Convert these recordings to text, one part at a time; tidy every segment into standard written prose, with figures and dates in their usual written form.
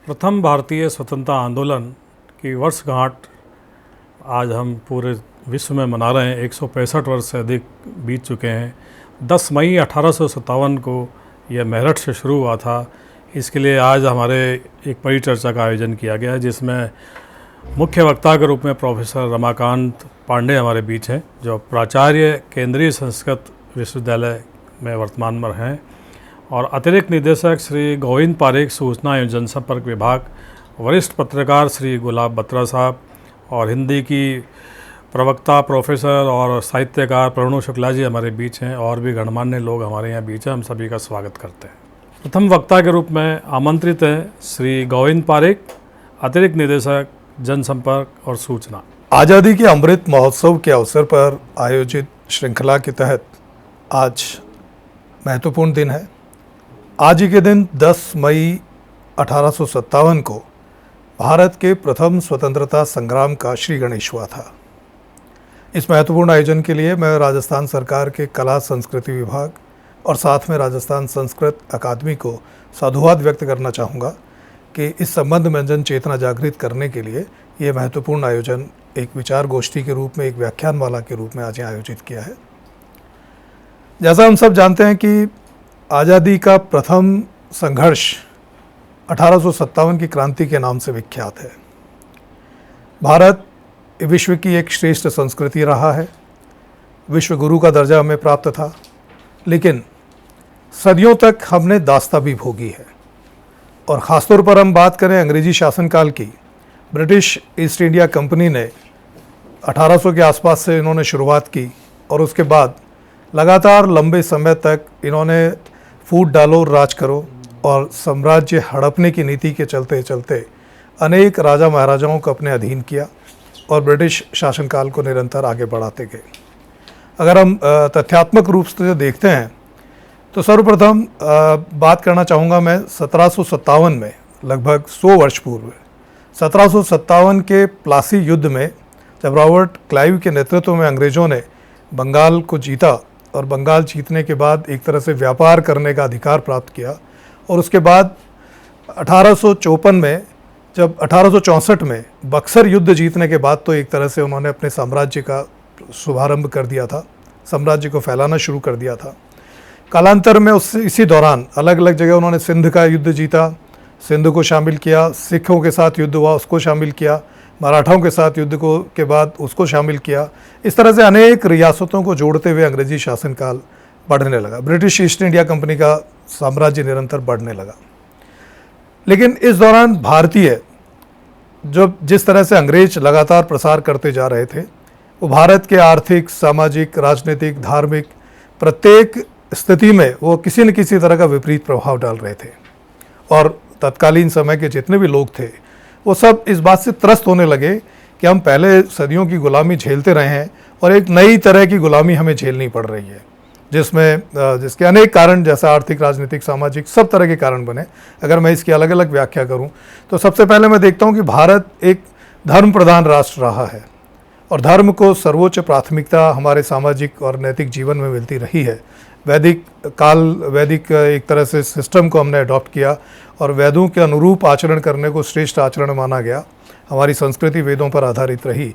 प्रथम भारतीय स्वतंत्रता आंदोलन की वर्षगांठ आज हम पूरे विश्व में मना रहे हैं। 165 वर्ष से अधिक बीत चुके हैं। 10 मई 1857 को यह मेरठ से शुरू हुआ था। इसके लिए आज हमारे एक बड़ी चर्चा का आयोजन किया गया है, जिसमें मुख्य वक्ता के रूप में प्रोफेसर रमाकांत पांडे हमारे बीच हैं, जो प्राचार्य केंद्रीय संस्कृत विश्वविद्यालय में वर्तमान में हैं, और अतिरिक्त निदेशक श्री गोविंद पारेख, सूचना एवं जनसंपर्क विभाग, वरिष्ठ पत्रकार श्री गुलाब बत्रा साहब, और हिंदी की प्रवक्ता प्रोफेसर और साहित्यकार प्रणव शुक्ला जी हमारे बीच हैं, और भी गणमान्य लोग हमारे यहाँ बीच हैं। हम सभी का स्वागत करते हैं। प्रथम वक्ता के रूप में आमंत्रित हैं श्री गोविंद पारेख, अतिरिक्त निदेशक जनसंपर्क और सूचना। आज़ादी के अमृत महोत्सव के अवसर पर आयोजित श्रृंखला के तहत आज महत्वपूर्ण दिन है। आज ही के दिन 10 मई 1857 को भारत के प्रथम स्वतंत्रता संग्राम का श्री गणेश हुआ था। इस महत्वपूर्ण आयोजन के लिए मैं राजस्थान सरकार के कला संस्कृति विभाग और साथ में राजस्थान संस्कृत अकादमी को साधुवाद व्यक्त करना चाहूँगा कि इस संबंध में जन चेतना जागृत करने के लिए ये महत्वपूर्ण आयोजन एक विचार गोष्ठी के रूप में, एक व्याख्यानमाला के रूप में आज आयोजित किया है। जैसा हम सब जानते हैं कि आज़ादी का प्रथम संघर्ष 1857 की क्रांति के नाम से विख्यात है। भारत विश्व की एक श्रेष्ठ संस्कृति रहा है, विश्व गुरु का दर्जा हमें प्राप्त था, लेकिन सदियों तक हमने दास्ता भी भोगी है। और ख़ासतौर पर हम बात करें अंग्रेजी शासनकाल की, ब्रिटिश ईस्ट इंडिया कंपनी ने 1800 के आसपास से इन्होंने शुरुआत की, और उसके बाद लगातार लंबे समय तक इन्होंने फूट डालो राज करो और साम्राज्य हड़पने की नीति के चलते चलते अनेक राजा महाराजाओं को अपने अधीन किया और ब्रिटिश शासनकाल को निरंतर आगे बढ़ाते गए। अगर हम तथ्यात्मक रूप से देखते हैं तो सर्वप्रथम बात करना चाहूँगा मैं 1757 में, लगभग 100 वर्ष पूर्व 1757 के प्लासी युद्ध में, जब रॉबर्ट क्लाइव के नेतृत्व में अंग्रेज़ों ने बंगाल को जीता और बंगाल जीतने के बाद एक तरह से व्यापार करने का अधिकार प्राप्त किया, और उसके बाद 1854 में, जब 1864 में बक्सर युद्ध जीतने के बाद तो एक तरह से उन्होंने अपने साम्राज्य का शुभारंभ कर दिया था, साम्राज्य को फैलाना शुरू कर दिया था। कालांतर में इसी दौरान अलग अलग जगह उन्होंने सिंध का युद्ध जीता, सिंध को शामिल किया, सिखों के साथ युद्ध हुआ उसको शामिल किया, मराठाओं के साथ युद्ध को के बाद उसको शामिल किया। इस तरह से अनेक रियासतों को जोड़ते हुए अंग्रेजी शासनकाल बढ़ने लगा। ब्रिटिश ईस्ट इंडिया कंपनी का साम्राज्य निरंतर बढ़ने लगा। लेकिन इस दौरान भारतीय जिस तरह से अंग्रेज लगातार प्रसार करते जा रहे थे, वो भारत के आर्थिक, सामाजिक, राजनीतिक, धार्मिक प्रत्येक स्थिति में वो किसी न किसी तरह का विपरीत प्रभाव डाल रहे थे। और तत्कालीन समय के जितने भी लोग थे वो सब इस बात से त्रस्त होने लगे कि हम पहले सदियों की गुलामी झेलते रहे हैं और एक नई तरह की गुलामी हमें झेलनी पड़ रही है, जिसके अनेक कारण, जैसा आर्थिक, राजनीतिक, सामाजिक, सब तरह के कारण बने। अगर मैं इसकी अलग अलग व्याख्या करूं तो सबसे पहले मैं देखता हूं कि भारत एक धर्म प्रधान राष्ट्र रहा है और धर्म को सर्वोच्च प्राथमिकता हमारे सामाजिक और नैतिक जीवन में मिलती रही है। वैदिक एक तरह से सिस्टम को हमने अडॉप्ट किया और वेदों के अनुरूप आचरण करने को श्रेष्ठ आचरण माना गया। हमारी संस्कृति वेदों पर आधारित रही।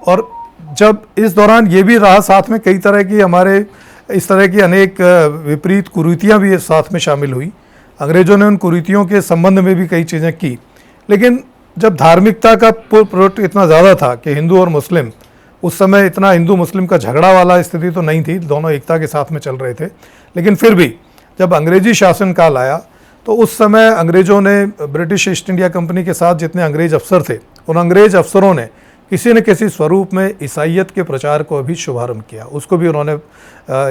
और जब इस दौरान ये भी रहा, साथ में कई तरह की हमारे इस तरह की अनेक विपरीत कुरीतियाँ भी साथ में शामिल हुई। अंग्रेज़ों ने उन कुरीतियों के संबंध में भी कई चीज़ें की। लेकिन जब धार्मिकता का पुट इतना ज़्यादा था कि हिंदू और मुस्लिम, उस समय इतना हिंदू मुस्लिम का झगड़ा वाला स्थिति तो नहीं थी, दोनों एकता के साथ में चल रहे थे। लेकिन फिर भी जब अंग्रेजी शासनकाल आया तो उस समय अंग्रेज़ों ने, ब्रिटिश ईस्ट इंडिया कंपनी के साथ जितने अंग्रेज अफसर थे, उन अंग्रेज अफसरों ने किसी न किसी स्वरूप में ईसाइयत के प्रचार को भी शुभारंभ किया। उसको भी उन्होंने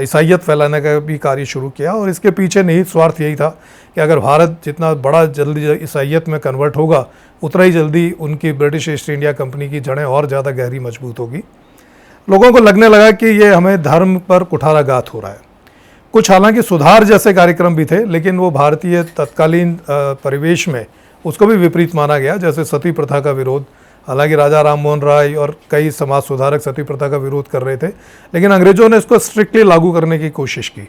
ईसाइयत फैलाने का भी कार्य शुरू किया। और इसके पीछे निहित स्वार्थ यही था कि अगर भारत जितना बड़ा जल्दी ईसाइयत में कन्वर्ट होगा, उतना ही जल्दी उनकी ब्रिटिश ईस्ट इंडिया कंपनी की जड़ें और ज़्यादा गहरी मजबूत होगी। लोगों को लगने लगा कि ये हमें धर्म पर कुठाराघात हो रहा है। कुछ हालांकि सुधार जैसे कार्यक्रम भी थे, लेकिन वो भारतीय तत्कालीन परिवेश में उसको भी विपरीत माना गया, जैसे सती प्रथा का विरोध। हालांकि राजा राम मोहन राय और कई समाज सुधारक सती प्रथा का विरोध कर रहे थे, लेकिन अंग्रेज़ों ने इसको स्ट्रिक्टली लागू करने की कोशिश की।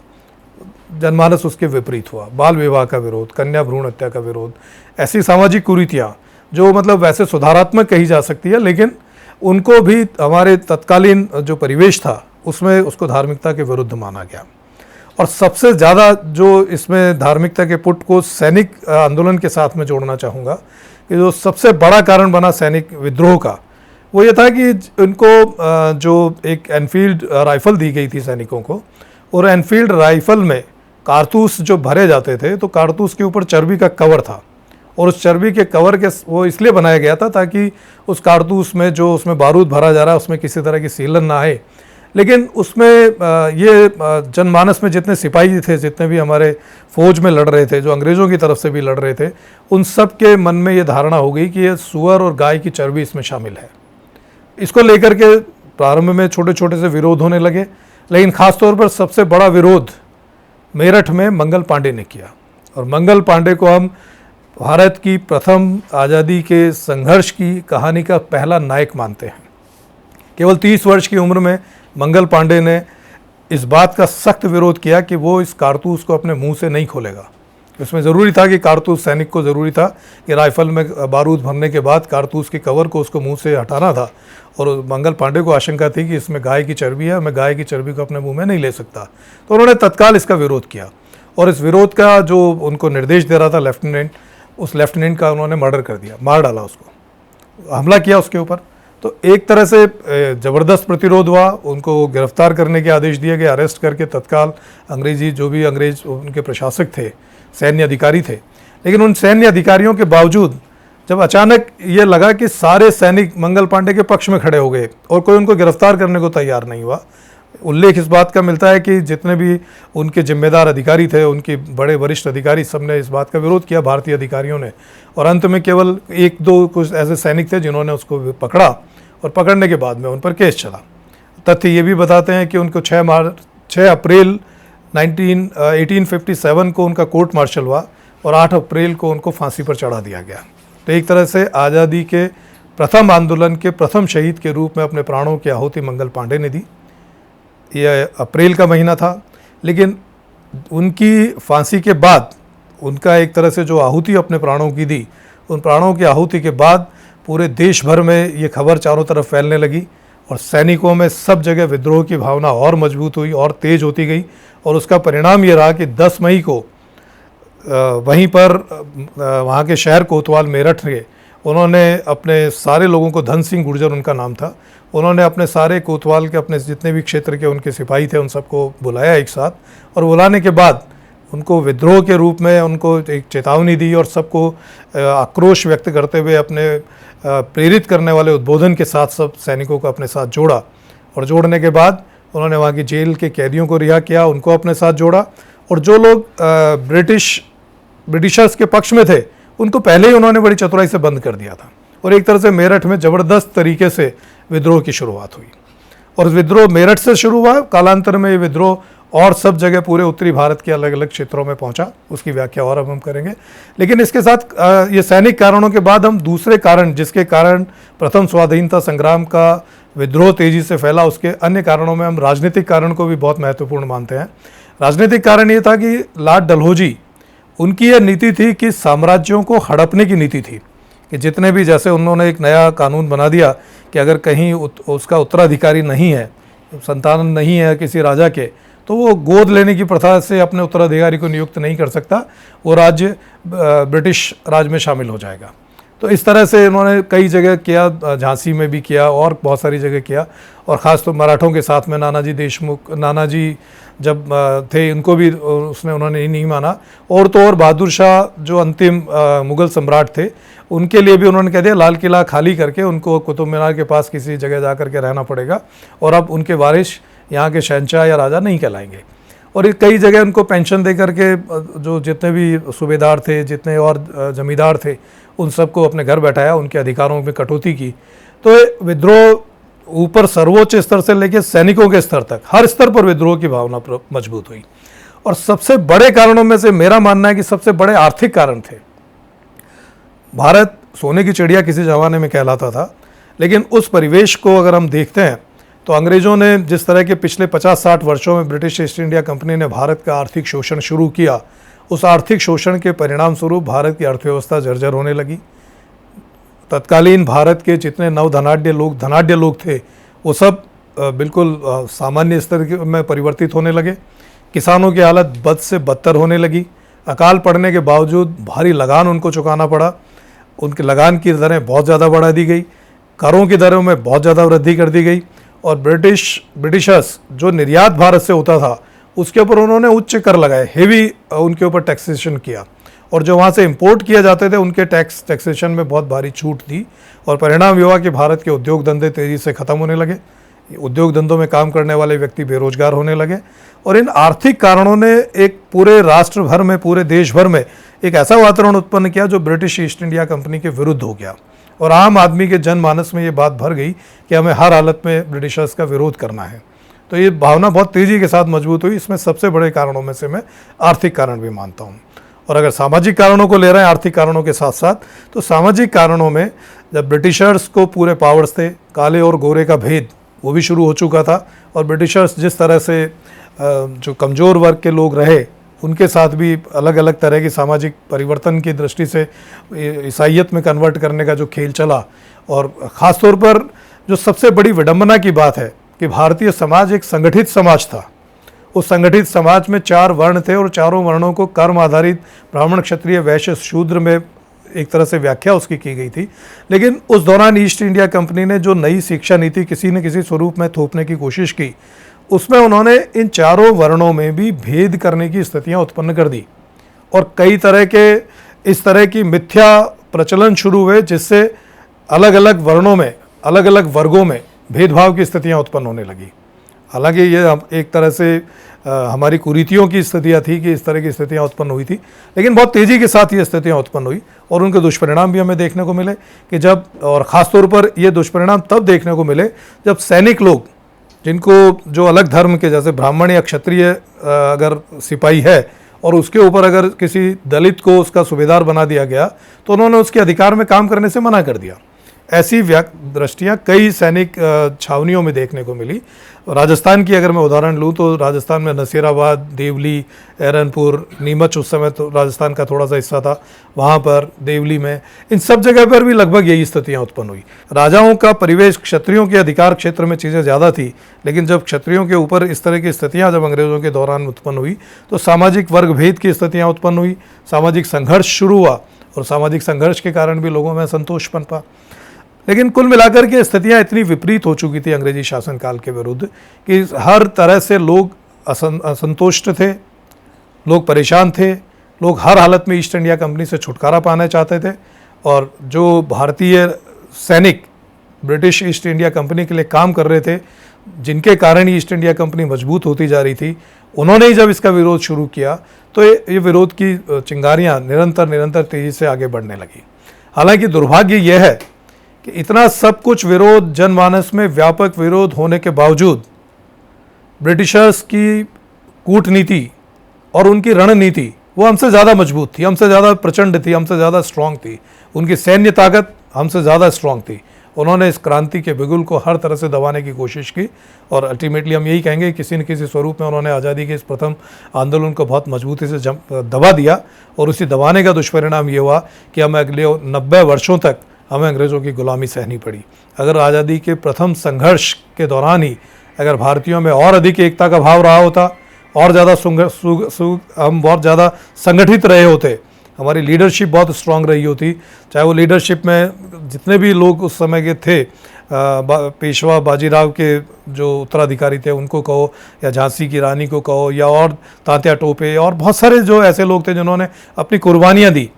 जनमानस उसके विपरीत हुआ। बाल विवाह का विरोध, कन्या भ्रूण हत्या का विरोध, ऐसी सामाजिक कुरीतियाँ जो मतलब वैसे सुधारात्मक कही जा सकती है, लेकिन उनको भी हमारे तत्कालीन जो परिवेश था उसमें उसको धार्मिकता के विरुद्ध माना गया। और सबसे ज़्यादा जो इसमें धार्मिकता के पुट को सैनिक आंदोलन के साथ में जोड़ना चाहूँगा कि जो सबसे बड़ा कारण बना सैनिक विद्रोह का, वो ये था कि इनको जो एक एनफील्ड राइफ़ल दी गई थी सैनिकों को, और एनफील्ड राइफ़ल में कारतूस जो भरे जाते थे तो कारतूस के ऊपर चर्बी का कवर था, और उस चर्बी के कवर के वो इसलिए बनाया गया था ताकि उस कारतूस में जो उसमें बारूद भरा जा रहा है उसमें किसी तरह की सीलन ना आए। लेकिन उसमें ये जनमानस में जितने सिपाही थे, जितने भी हमारे फौज में लड़ रहे थे, जो अंग्रेज़ों की तरफ से भी लड़ रहे थे, उन सब के मन में ये धारणा हो गई कि ये सूअर और गाय की चर्बी इसमें शामिल है। इसको लेकर के प्रारंभ में छोटे छोटे से विरोध होने लगे, लेकिन ख़ास तौर पर सबसे बड़ा विरोध मेरठ में मंगल पांडे ने किया। और मंगल पांडे को हम भारत की प्रथम आज़ादी के संघर्ष की कहानी का पहला नायक मानते हैं। केवल 30 वर्ष की उम्र में मंगल पांडे ने इस बात का सख्त विरोध किया कि वो इस कारतूस को अपने मुंह से नहीं खोलेगा। इसमें ज़रूरी था कि कारतूस सैनिक को ज़रूरी था कि राइफ़ल में बारूद भरने के बाद कारतूस के कवर को उसको मुंह से हटाना था, और मंगल पांडे को आशंका थी कि इसमें गाय की चर्बी है, मैं गाय की चर्बी को अपने मुंह में नहीं ले सकता। तो उन्होंने तत्काल इसका विरोध किया, और इस विरोध का जो उनको निर्देश दे रहा था लेफ्टिनेंट, उस लेफ्टिनेंट का उन्होंने मर्डर कर दिया, मार डाला उसको, हमला किया उसके ऊपर। तो एक तरह से ज़बरदस्त प्रतिरोध हुआ, उनको गिरफ्तार करने के आदेश दिए गए, अरेस्ट करके तत्काल अंग्रेज़ी जो भी अंग्रेज उनके प्रशासक थे, सैन्य अधिकारी थे। लेकिन उन सैन्य अधिकारियों के बावजूद जब अचानक ये लगा कि सारे सैनिक मंगल पांडे के पक्ष में खड़े हो गए और कोई उनको गिरफ्तार करने को तैयार नहीं हुआ, उल्लेख इस बात का मिलता है कि जितने भी उनके जिम्मेदार अधिकारी थे, उनके बड़े वरिष्ठ अधिकारी, सब ने इस बात का विरोध किया, भारतीय अधिकारियों ने। और अंत में केवल 1-2 कुछ ऐसे सैनिक थे जिन्होंने उसको पकड़ा, और पकड़ने के बाद में उन पर केस चला। तथ्य ये भी बताते हैं कि उनको 6 अप्रैल 1857 को उनका कोर्ट मार्शल हुआ, और 8 अप्रैल को उनको फांसी पर चढ़ा दिया गया। तो एक तरह से आज़ादी के प्रथम आंदोलन के प्रथम शहीद के रूप में अपने प्राणों की आहुति मंगल पांडे ने दी। यह अप्रैल का महीना था, लेकिन उनकी फांसी के बाद उनका एक तरह से जो आहुति अपने प्राणों की दी, उन प्राणों की आहुति के बाद पूरे देश भर में ये खबर चारों तरफ फैलने लगी, और सैनिकों में सब जगह विद्रोह की भावना और मजबूत हुई और तेज़ होती गई। और उसका परिणाम ये रहा कि 10 मई को वहीं पर वहाँ के शहर कोतवाल मेरठ के उन्होंने अपने सारे लोगों को, धन सिंह गुर्जर उनका नाम था, उन्होंने अपने सारे कोतवाल के अपने जितने भी क्षेत्र के उनके सिपाही थे उन सबको बुलाया एक साथ, और बुलाने के बाद उनको विद्रोह के रूप में उनको एक चेतावनी दी, और सबको आक्रोश व्यक्त करते हुए अपने प्रेरित करने वाले उद्बोधन के साथ सब सैनिकों को अपने साथ जोड़ा। और जोड़ने के बाद उन्होंने वहाँ की जेल के कैदियों को रिहा किया, उनको अपने साथ जोड़ा, और जो लोग ब्रिटिशर्स के पक्ष में थे उनको पहले ही उन्होंने बड़ी चतुराई से बंद कर दिया था। और एक तरह से मेरठ में ज़बरदस्त तरीके से विद्रोह की शुरुआत हुई, और विद्रोह मेरठ से शुरू हुआ। कालांतर में ये विद्रोह और सब जगह पूरे उत्तरी भारत के अलग अलग क्षेत्रों में पहुंचा, उसकी व्याख्या और अब हम करेंगे। लेकिन इसके साथ ये सैनिक कारणों के बाद हम दूसरे कारण, जिसके कारण प्रथम स्वाधीनता संग्राम का विद्रोह तेजी से फैला, उसके अन्य कारणों में हम राजनीतिक कारण को भी बहुत महत्वपूर्ण मानते हैं। राजनीतिक कारण ये था कि लॉर्ड डलहौजी, उनकी यह नीति थी कि साम्राज्यों को हड़पने की नीति थी, कि जितने भी, जैसे उन्होंने एक नया कानून बना दिया कि अगर कहीं उसका उत्तराधिकारी नहीं है, संतान नहीं है किसी राजा के, तो वो गोद लेने की प्रथा से अपने उत्तराधिकारी को नियुक्त नहीं कर सकता, वो राज्य ब्रिटिश राज में शामिल हो जाएगा। तो इस तरह से इन्होंने कई जगह किया, झांसी में भी किया और बहुत सारी जगह किया। और ख़ास तो मराठों के साथ में नानाजी देशमुख, नानाजी जब थे, इनको भी उन्होंने नहीं माना। और तो और बहादुर शाह जो अंतिम मुग़ल सम्राट थे, उनके लिए भी उन्होंने कह दिया लाल किला खाली करके उनको कुतुब मीनार के पास किसी जगह जा कर के रहना पड़ेगा, और अब उनके वारिस यहाँ के शहंशाह या राजा नहीं कहलाएंगे। और कई जगह उनको पेंशन दे करके जो जितने भी सूबेदार थे, जितने और जमींदार थे, उन सबको अपने घर बैठाया, उनके अधिकारों में कटौती की। तो विद्रोह ऊपर सर्वोच्च स्तर से लेकर सैनिकों के स्तर तक, हर स्तर पर विद्रोह की भावना मजबूत हुई। और सबसे बड़े कारणों में से मेरा मानना है कि सबसे बड़े आर्थिक कारण थे। भारत सोने की चिड़िया किसी ज़माने में कहलाता था, लेकिन उस परिवेश को अगर हम देखते हैं तो अंग्रेज़ों ने जिस तरह के पिछले 50-60 वर्षों में ब्रिटिश ईस्ट इंडिया कंपनी ने भारत का आर्थिक शोषण शुरू किया, उस आर्थिक शोषण के परिणाम स्वरूप भारत की अर्थव्यवस्था जर्जर होने लगी। तत्कालीन भारत के जितने धनाढ्य लोग थे, वो सब बिल्कुल सामान्य स्तर में परिवर्तित होने लगे। किसानों की हालत बद से बदतर होने लगी। अकाल पड़ने के बावजूद भारी लगान उनको चुकाना पड़ा। उनके लगान की दरें बहुत ज़्यादा बढ़ा दी गई, करों की दरों में बहुत ज़्यादा वृद्धि कर दी गई, और ब्रिटिशर्स जो निर्यात भारत से होता था उसके ऊपर उन्होंने उच्च कर लगाए, हेवी उनके ऊपर टैक्सेशन किया, और जो वहाँ से इंपोर्ट किए जाते थे उनके टैक्सेशन में बहुत भारी छूट थी। और परिणाम ये हुआ कि भारत के उद्योग धंधे तेज़ी से ख़त्म होने लगे, उद्योग धंधों में काम करने वाले व्यक्ति बेरोजगार होने लगे, और इन आर्थिक कारणों ने एक पूरे राष्ट्र भर में, पूरे देश भर में एक ऐसा वातावरण उत्पन्न किया जो ब्रिटिश ईस्ट इंडिया कंपनी के विरुद्ध हो गया। और आम आदमी के जनमानस में ये बात भर गई कि हमें हर हालत में ब्रिटिशर्स का विरोध करना है। तो ये भावना बहुत तेज़ी के साथ मजबूत हुई। इसमें सबसे बड़े कारणों में से मैं आर्थिक कारण भी मानता हूँ। और अगर सामाजिक कारणों को ले रहे हैं आर्थिक कारणों के साथ साथ, तो सामाजिक कारणों में जब ब्रिटिशर्स को पूरे पावर्स थे, काले और गोरे का भेद वो भी शुरू हो चुका था, और ब्रिटिशर्स जिस तरह से जो कमज़ोर वर्ग के लोग रहे उनके साथ भी अलग अलग तरह की सामाजिक परिवर्तन की दृष्टि से ईसाइयत में कन्वर्ट करने का जो खेल चला, और ख़ास तौर पर जो सबसे बड़ी विडंबना की बात है कि भारतीय समाज एक संगठित समाज था। उस संगठित समाज में 4 वर्ण थे, और चारों वर्णों को कर्म आधारित ब्राह्मण, क्षत्रिय, वैश्य, शूद्र में एक तरह से व्याख्या उसकी की गई थी। लेकिन उस दौरान ईस्ट इंडिया कंपनी ने जो नई शिक्षा नीति किसी न किसी स्वरूप में थोपने की कोशिश की, उसमें उन्होंने इन चारों वर्णों में भी भेद करने की स्थितियां उत्पन्न कर दी, और कई तरह के इस तरह की मिथ्या प्रचलन शुरू हुए, जिससे अलग अलग वर्णों में, अलग अलग वर्गों में भेदभाव की स्थितियां उत्पन्न होने लगी। हालांकि ये एक तरह से हमारी कुरीतियों की स्थितियां थी कि इस तरह की स्थितियां उत्पन्न हुई थी, लेकिन बहुत तेज़ी के साथ ये स्थितियां उत्पन्न हुई, और उनके दुष्परिणाम भी हमें देखने को मिले कि जब, और ख़ास तौर पर ये दुष्परिणाम तब देखने को मिले जब सैनिक लोग, जिनको जो अलग धर्म के, जैसे ब्राह्मण या क्षत्रिय अगर सिपाही है और उसके ऊपर अगर किसी दलित को उसका सूबेदार बना दिया गया, तो उन्होंने उसके अधिकार में काम करने से मना कर दिया। ऐसी दृष्टियाँ कई सैनिक छावनियों में देखने को मिली। राजस्थान की अगर मैं उदाहरण लूँ तो राजस्थान में नसीराबाद, देवली, एरनपुर, नीमच उस समय तो राजस्थान का थोड़ा सा हिस्सा था, वहाँ पर देवली में, इन सब जगह पर भी लगभग यही स्थितियाँ उत्पन्न हुई। राजाओं का परिवेश, क्षत्रियों के अधिकार क्षेत्र में चीज़ें ज़्यादा थी, लेकिन जब क्षत्रियों के ऊपर इस तरह की स्थितियाँ जब अंग्रेज़ों के दौरान उत्पन्न हुई, तो सामाजिक वर्ग भेद की स्थितियाँ उत्पन्न हुई, सामाजिक संघर्ष शुरू हुआ, और सामाजिक संघर्ष के कारण भी लोगों में असंतोष पनपा। लेकिन कुल मिलाकर के स्थितियाँ इतनी विपरीत हो चुकी थी अंग्रेजी शासनकाल के विरुद्ध कि हर तरह से लोग असंतुष्ट थे, लोग परेशान थे, लोग हर हालत में ईस्ट इंडिया कंपनी से छुटकारा पाना चाहते थे। और जो भारतीय सैनिक ब्रिटिश ईस्ट इंडिया कंपनी के लिए काम कर रहे थे, जिनके कारण ईस्ट इंडिया कंपनी मजबूत होती जा रही थी, उन्होंने ही जब इसका विरोध शुरू किया तो ये विरोध की चिंगारियाँ निरंतर तेज़ी से आगे बढ़ने लगी। हालांकि दुर्भाग्य यह है कि इतना सब कुछ विरोध, जनमानस में व्यापक विरोध होने के बावजूद ब्रिटिशर्स की कूटनीति और उनकी रणनीति वो हमसे ज़्यादा मजबूत थी, हमसे ज़्यादा प्रचंड थी, हमसे ज़्यादा स्ट्रांग थी। उनकी सैन्य ताकत हमसे ज़्यादा स्ट्रांग थी। उन्होंने इस क्रांति के बिगुल को हर तरह से दबाने की कोशिश की, और अल्टीमेटली हम यही कहेंगे किसी न किसी स्वरूप में उन्होंने आज़ादी के इस प्रथम आंदोलन को बहुत मजबूती से दबा दिया। और उसी दबाने का दुष्परिणाम ये हुआ कि हमें अगले 90 वर्षों तक हमें अंग्रेज़ों की गुलामी सहनी पड़ी। अगर आज़ादी के प्रथम संघर्ष के दौरान ही अगर भारतीयों में और अधिक एकता का भाव रहा होता, और ज़्यादा हम बहुत ज़्यादा संगठित रहे होते, हमारी लीडरशिप बहुत स्ट्रांग रही होती, चाहे वो लीडरशिप में जितने भी लोग उस समय के थे, पेशवा बाजीराव के जो उत्तराधिकारी थे उनको कहो, या झांसी की रानी को कहो, या और तात्या टोपे, और बहुत सारे जो ऐसे लोग थे जिन्होंने अपनी कुर्बानियाँ दी,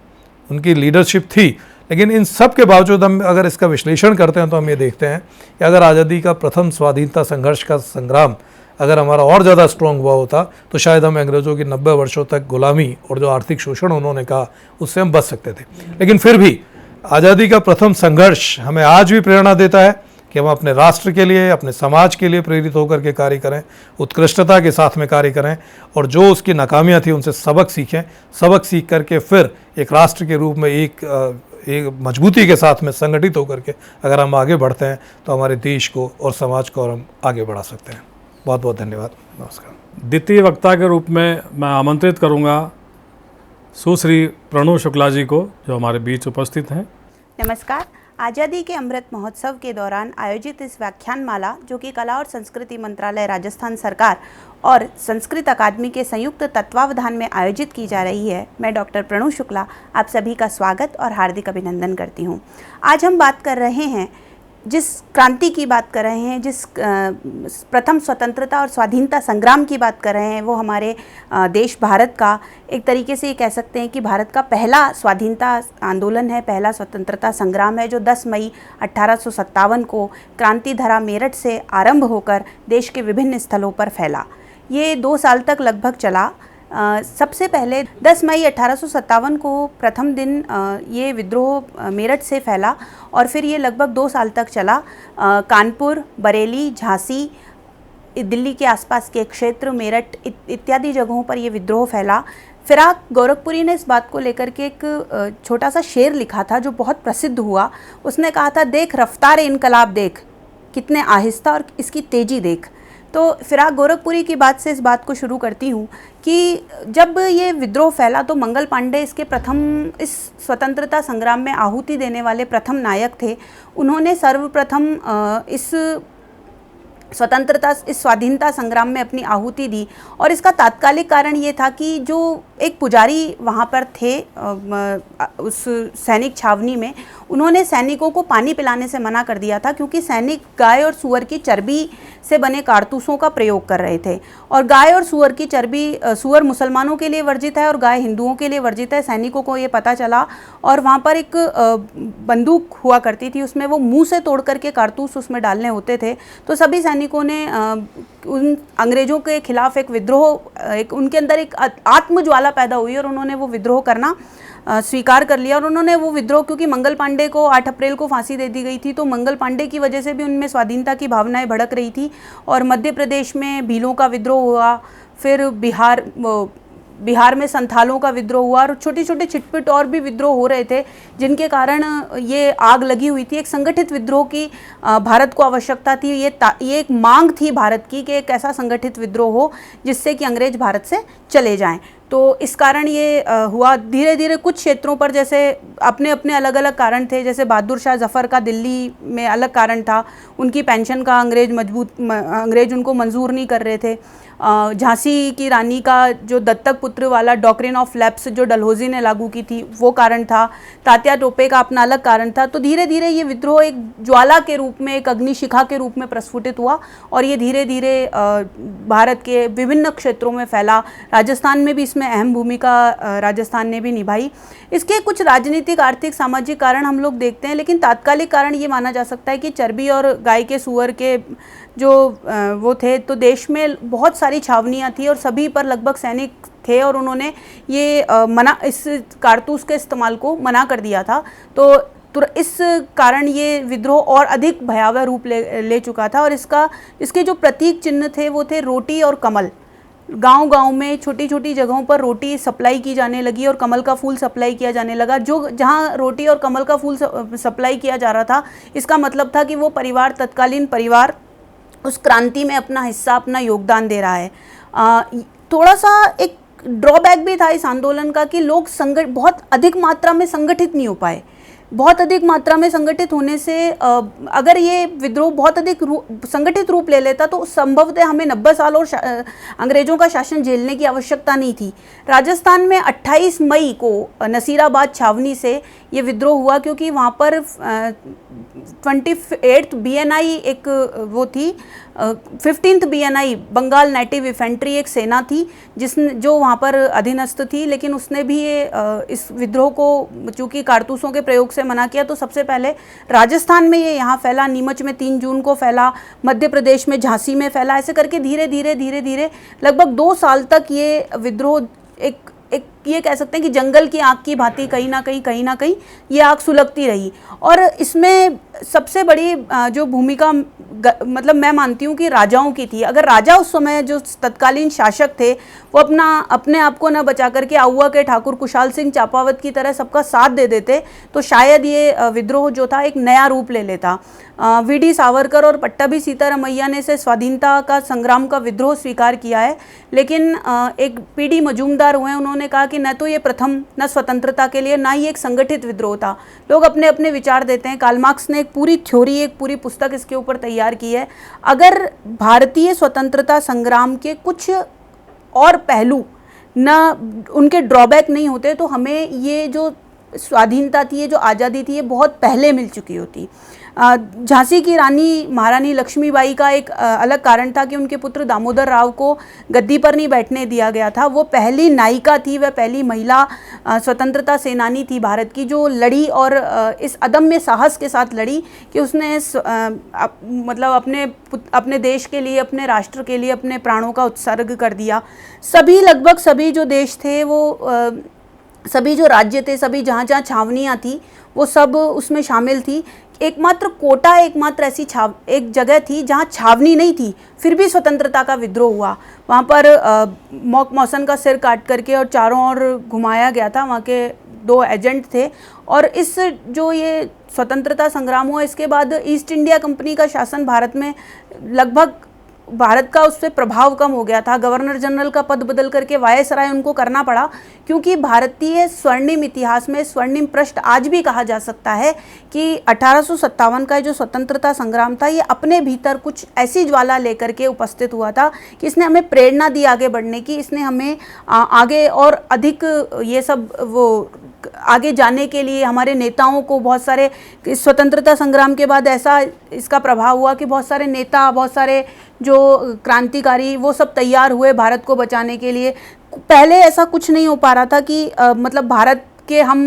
उनकी लीडरशिप थी। लेकिन इन सब के बावजूद हम अगर इसका विश्लेषण करते हैं तो हम ये देखते हैं कि अगर आज़ादी का प्रथम स्वाधीनता संघर्ष का संग्राम अगर हमारा और ज़्यादा स्ट्रॉन्ग हुआ होता, तो शायद हम अंग्रेज़ों की 90 वर्षों तक गुलामी और जो आर्थिक शोषण उन्होंने कहा उससे हम बच सकते थे। लेकिन फिर भी आज़ादी का प्रथम संघर्ष हमें आज भी प्रेरणा देता है कि हम अपने राष्ट्र के लिए, अपने समाज के लिए प्रेरित होकर के कार्य करें, उत्कृष्टता के साथ में कार्य करें और जो उसकी नाकामियाँ थी उनसे सबक सीखें। सबक सीख करके फिर एक राष्ट्र के रूप में एक मजबूती के साथ में संगठित होकर के अगर हम आगे बढ़ते हैं तो हमारे देश को और समाज को और हम आगे बढ़ा सकते हैं। बहुत बहुत धन्यवाद। नमस्कार। द्वितीय वक्ता के रूप में मैं आमंत्रित करूंगा सुश्री प्रणव शुक्ला जी को, जो हमारे बीच उपस्थित हैं। नमस्कार। आज़ादी के अमृत महोत्सव के दौरान आयोजित इस व्याख्यान माला, जो कि कला और संस्कृति मंत्रालय राजस्थान सरकार और संस्कृत अकादमी के संयुक्त तत्वावधान में आयोजित की जा रही है, मैं डॉक्टर प्रणव शुक्ला आप सभी का स्वागत और हार्दिक अभिनंदन करती हूँ। आज हम बात कर रहे हैं, जिस क्रांति की बात कर रहे हैं, जिस प्रथम स्वतंत्रता और स्वाधीनता संग्राम की बात कर रहे हैं, वो हमारे देश भारत का एक तरीके से ये कह सकते हैं कि भारत का पहला स्वाधीनता आंदोलन है, पहला स्वतंत्रता संग्राम है, जो 10 मई 1857 को क्रांति धरा मेरठ से आरंभ होकर देश के विभिन्न स्थलों पर फैला। ये 2 साल तक लगभग चला। सबसे पहले 10 मई 1857 को प्रथम दिन ये विद्रोह मेरठ से फैला और फिर ये लगभग 2 साल तक चला। कानपुर, बरेली, झांसी, दिल्ली के आसपास के क्षेत्र, मेरठ इत्यादि जगहों पर ये विद्रोह फैला। फिराक गोरखपुरी ने इस बात को लेकर के एक छोटा सा शेर लिखा था जो बहुत प्रसिद्ध हुआ। उसने कहा था, देख रफ्तार इनकलाब देख, कितने आहिस्ता और इसकी तेज़ी देख। तो फिराक गोरखपुरी की बात से इस बात को शुरू करती हूँ कि जब ये विद्रोह फैला तो मंगल पांडे इसके प्रथम, इस स्वतंत्रता संग्राम में आहुति देने वाले प्रथम नायक थे। उन्होंने सर्वप्रथम इस स्वाधीनता संग्राम में अपनी आहुति दी और इसका तात्कालिक कारण ये था कि जो एक पुजारी वहाँ पर थे उस सैनिक छावनी में, उन्होंने सैनिकों को पानी पिलाने से मना कर दिया था, क्योंकि सैनिक गाय और सूअर की चर्बी से बने कारतूसों का प्रयोग कर रहे थे। और गाय और सूअर की चर्बी, सूअर मुसलमानों के लिए वर्जित है और गाय हिंदुओं के लिए वर्जित है। सैनिकों को ये पता चला और वहाँ पर एक बंदूक हुआ करती थी, उसमें वो मुंह से तोड़ करके कारतूस उसमें डालने होते थे। तो सभी सैनिकों ने उन अंग्रेज़ों के खिलाफ एक विद्रोह, एक उनके अंदर एक आत्मज्वाला पैदा हुई और उन्होंने वो विद्रोह करना स्वीकार कर लिया। और उन्होंने वो विद्रोह, क्योंकि मंगल पांडे को 8 अप्रैल को फांसी दे दी गई थी, तो मंगल पांडे की वजह से भी उनमें स्वाधीनता की भावनाएं भड़क रही थी। और मध्य प्रदेश में भीलों का विद्रोह हुआ, फिर बिहार में संथालों का विद्रोह हुआ और छोटे छोटे छिटपिट और भी विद्रोह हो रहे थे, जिनके कारण ये आग लगी हुई थी। एक संगठित विद्रोह की भारत को आवश्यकता थी। ये एक मांग थी भारत की कि एक ऐसा संगठित विद्रोह हो जिससे कि अंग्रेज भारत से चले जाएं। तो इस कारण ये हुआ। धीरे धीरे कुछ क्षेत्रों पर जैसे अपने अपने अलग अलग कारण थे, जैसे बहादुर शाह जफ़र का दिल्ली में अलग कारण था, उनकी पेंशन का अंग्रेज उनको मंजूर नहीं कर रहे थे। झांसी की रानी का जो दत्तक पुत्र वाला डॉक्ट्रिन ऑफ लैप्स जो डलहौजी ने लागू की थी, वो कारण था। तात्या टोपे का अपना अलग कारण था। तो धीरे धीरे ये विद्रोह एक ज्वाला के रूप में, एक अग्निशिखा के रूप में प्रस्फुटित हुआ और ये धीरे धीरे भारत के विभिन्न क्षेत्रों में फैला। राजस्थान में भी इसमें अहम भूमिका राजस्थान ने भी निभाई। इसके कुछ राजनीतिक, आर्थिक, सामाजिक कारण हम लोग देखते हैं, लेकिन तात्कालिक कारण ये माना जा सकता है कि चर्बी और गाय के सूअर के जो वो थे, तो देश में बहुत सारी छावनियाँ थी और सभी पर लगभग सैनिक थे और उन्होंने ये इस कारतूस के इस्तेमाल को मना कर दिया था। तो इस कारण ये विद्रोह और अधिक भयावह रूप ले चुका था। और इसके जो प्रतीक चिन्ह थे वो थे रोटी और कमल। गांव-गांव में छोटी छोटी जगहों पर रोटी सप्लाई की जाने लगी और कमल का फूल सप्लाई किया जाने लगा। जहां रोटी और कमल का फूल सप्लाई किया जा रहा था, इसका मतलब था कि वो परिवार, तत्कालीन परिवार, उस क्रांति में अपना हिस्सा, अपना योगदान दे रहा है। थोड़ा सा एक ड्रॉबैक भी था इस आंदोलन का कि लोग बहुत अधिक मात्रा में संगठित नहीं हो पाए। बहुत अधिक मात्रा में संगठित होने से अगर ये विद्रोह बहुत अधिक संगठित रूप ले लेता तो संभवतः हमें 90 साल और अंग्रेज़ों का शासन झेलने की आवश्यकता नहीं थी। राजस्थान में 28 मई को नसीराबाद छावनी से ये विद्रोह हुआ, क्योंकि वहाँ पर 28th BNI एक वो थी, 15th BNI Bengal native infantry एक सेना थी जो वहाँ पर अधीनस्थ थी, लेकिन उसने भी इस विद्रोह को चूँकि कारतूसों के प्रयोग से मना किया। तो सबसे पहले राजस्थान में ये यहाँ फैला, नीमच में 3 जून को फैला, मध्य प्रदेश में झांसी में फैला। ऐसे करके धीरे धीरे लगभग 2 साल तक ये विद्रोह एक ये कह सकते हैं कि जंगल की आग की भांति कहीं ना कहीं ये आग सुलगती रही। और इसमें सबसे बड़ी जो भूमिका मतलब मैं मानती हूँ कि राजाओं की थी। अगर राजा उस समय जो तत्कालीन शासक थे वो अपने आप को न बचा करके आउवा के ठाकुर कुशाल सिंह चापावत की तरह सबका साथ दे देते तो शायद ये विद्रोह जो था एक नया रूप ले लेता। वीडी सावरकर और पट्टाभी सीतारामैया ने इसे स्वाधीनता का संग्राम का विद्रोह स्वीकार किया है, लेकिन एक पीडी मजूमदार हुए, उन्होंने कहा कि न तो ये प्रथम न स्वतंत्रता के लिए ना ही एक संगठित विद्रोह था। लोग अपने अपने विचार देते हैं। कार्ल मार्क्स ने एक पूरी थ्योरी, एक पूरी पुस्तक इसके ऊपर तैयार की है। अगर भारतीय स्वतंत्रता संग्राम के कुछ और पहलू ना उनके ड्रॉबैक नहीं होते तो हमें ये जो स्वाधीनता थी, ये जो आज़ादी थी, ये बहुत पहले मिल चुकी होती। झांसी की रानी महारानी लक्ष्मीबाई का एक अलग कारण था कि उनके पुत्र दामोदर राव को गद्दी पर नहीं बैठने दिया गया था। वो पहली नायिका थी, वह पहली महिला स्वतंत्रता सेनानी थी भारत की जो लड़ी और इस अदम्य साहस के साथ लड़ी कि उसने मतलब अपने देश के लिए, अपने राष्ट्र के लिए अपने प्राणों का उत्सर्ग कर दिया। सभी लगभग सभी जो देश थे वो सभी जो राज्य थे, सभी जहाँ जहाँ छावनियाँ थी वो सब उसमें शामिल थी। एकमात्र कोटा एकमात्र ऐसी एक जगह थी जहाँ छावनी नहीं थी, फिर भी स्वतंत्रता का विद्रोह हुआ। वहाँ पर मॉक मौसन का सिर काट करके और चारों ओर घुमाया गया था। वहाँ के 2 एजेंट थे और इस जो ये स्वतंत्रता संग्राम हुआ इसके बाद ईस्ट इंडिया कंपनी का शासन भारत में लगभग भारत का उससे प्रभाव कम हो गया था। गवर्नर जनरल का पद बदल करके वायसराय उनको करना पड़ा, क्योंकि भारतीय स्वर्णिम इतिहास में स्वर्णिम पृष्ठ आज भी कहा जा सकता है कि 1857 का जो स्वतंत्रता संग्राम था ये अपने भीतर कुछ ऐसी ज्वाला लेकर के उपस्थित हुआ था कि इसने हमें प्रेरणा दी आगे बढ़ने की। इसने हमें आगे और अधिक ये सब वो आगे जाने के लिए हमारे नेताओं को बहुत सारे स्वतंत्रता संग्राम के बाद ऐसा इसका प्रभाव हुआ कि बहुत सारे नेता, बहुत सारे जो क्रांतिकारी वो सब तैयार हुए भारत को बचाने के लिए। पहले ऐसा कुछ नहीं हो पा रहा था कि मतलब भारत के हम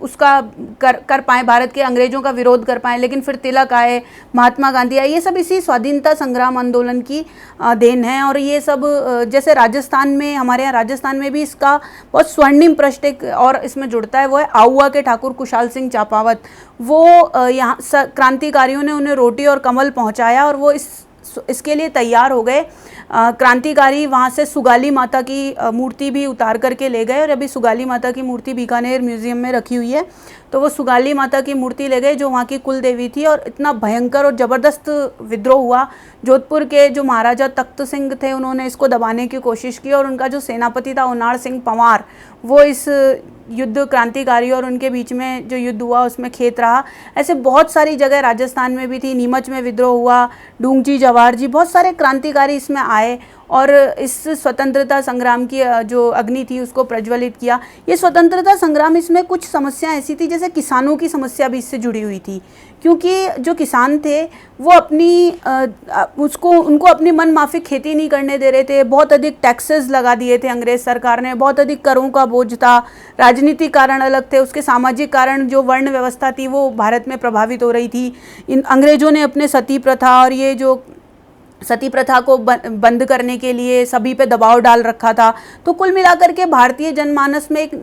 उसका कर पाएँ, भारत के अंग्रेज़ों का विरोध कर पाएँ, लेकिन फिर तिलक आए, महात्मा गांधी आए, ये सब इसी स्वाधीनता संग्राम आंदोलन की देन है। और ये सब जैसे राजस्थान में, हमारे यहाँ राजस्थान में भी इसका बहुत स्वर्णिम पृष्ठ एक और इसमें जुड़ता है, वो है आउवा के ठाकुर कुशाल सिंह चापावत। वो यहाँ क्रांतिकारियों ने उन्हें रोटी और कमल पहुँचाया और वो इसके लिए तैयार हो गए। क्रांतिकारी वहाँ से सुगाली माता की मूर्ति भी उतार करके ले गए और अभी सुगाली माता की मूर्ति बीकानेर म्यूज़ियम में रखी हुई है। तो वो सुगाली माता की मूर्ति ले गए जो वहाँ की कुल देवी थी और इतना भयंकर और ज़बरदस्त विद्रोह हुआ। जोधपुर के जो महाराजा तख्त सिंह थे उन्होंने इसको दबाने की कोशिश की और उनका जो सेनापति था उनाड़ सिंह पंवार, वो इस युद्ध क्रांतिकारी और उनके बीच में जो युद्ध हुआ उसमें खेत रहा। ऐसे बहुत सारी जगह राजस्थान में भी थी, नीमच में विद्रोह हुआ, ढूंगजी, जवाहर जी, बहुत सारे क्रांतिकारी इसमें आए और इस स्वतंत्रता संग्राम की जो अग्नि थी उसको प्रज्वलित किया। ये स्वतंत्रता संग्राम, इसमें कुछ समस्या ऐसी थी जैसे किसानों की समस्या भी इससे जुड़ी हुई थी, क्योंकि जो किसान थे वो उनको अपनी मन माफिक खेती नहीं करने दे रहे थे। बहुत अधिक टैक्सेस लगा दिए थे अंग्रेज सरकार ने, बहुत अधिक करों का बोझ था। राजनीतिक कारण अलग थे, उसके सामाजिक कारण जो वर्ण व्यवस्था थी वो भारत में प्रभावित हो रही थी। इन अंग्रेजों ने अपने सती प्रथा और ये जो सती प्रथा को बंद करने के लिए सभी पे दबाव डाल रखा था। तो कुल मिलाकर के भारतीय जनमानस में एक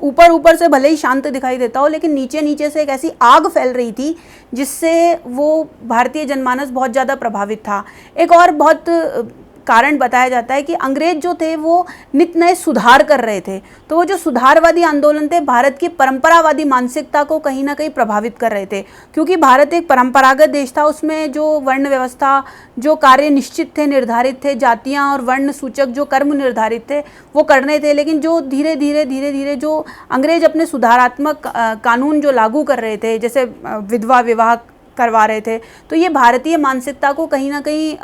ऊपर से भले ही शांत दिखाई देता हो, लेकिन नीचे नीचे से एक ऐसी आग फैल रही थी जिससे वो भारतीय जनमानस बहुत ज़्यादा प्रभावित था। एक और बहुत कारण बताया जाता है कि अंग्रेज जो थे वो नित नए सुधार कर रहे थे, तो वो जो सुधारवादी आंदोलन थे भारत की परंपरावादी मानसिकता को कहीं ना कहीं प्रभावित कर रहे थे, क्योंकि भारत एक परंपरागत देश था। उसमें जो वर्ण व्यवस्था, जो कार्य निश्चित थे, निर्धारित थे, जातियां और वर्ण सूचक जो कर्म निर्धारित थे वो करने थे। लेकिन जो धीरे धीरे जो अंग्रेज अपने सुधारात्मक कानून जो लागू कर रहे थे, जैसे विधवा विवाह करवा रहे थे, तो ये भारतीय मानसिकता को कहीं ना कहीं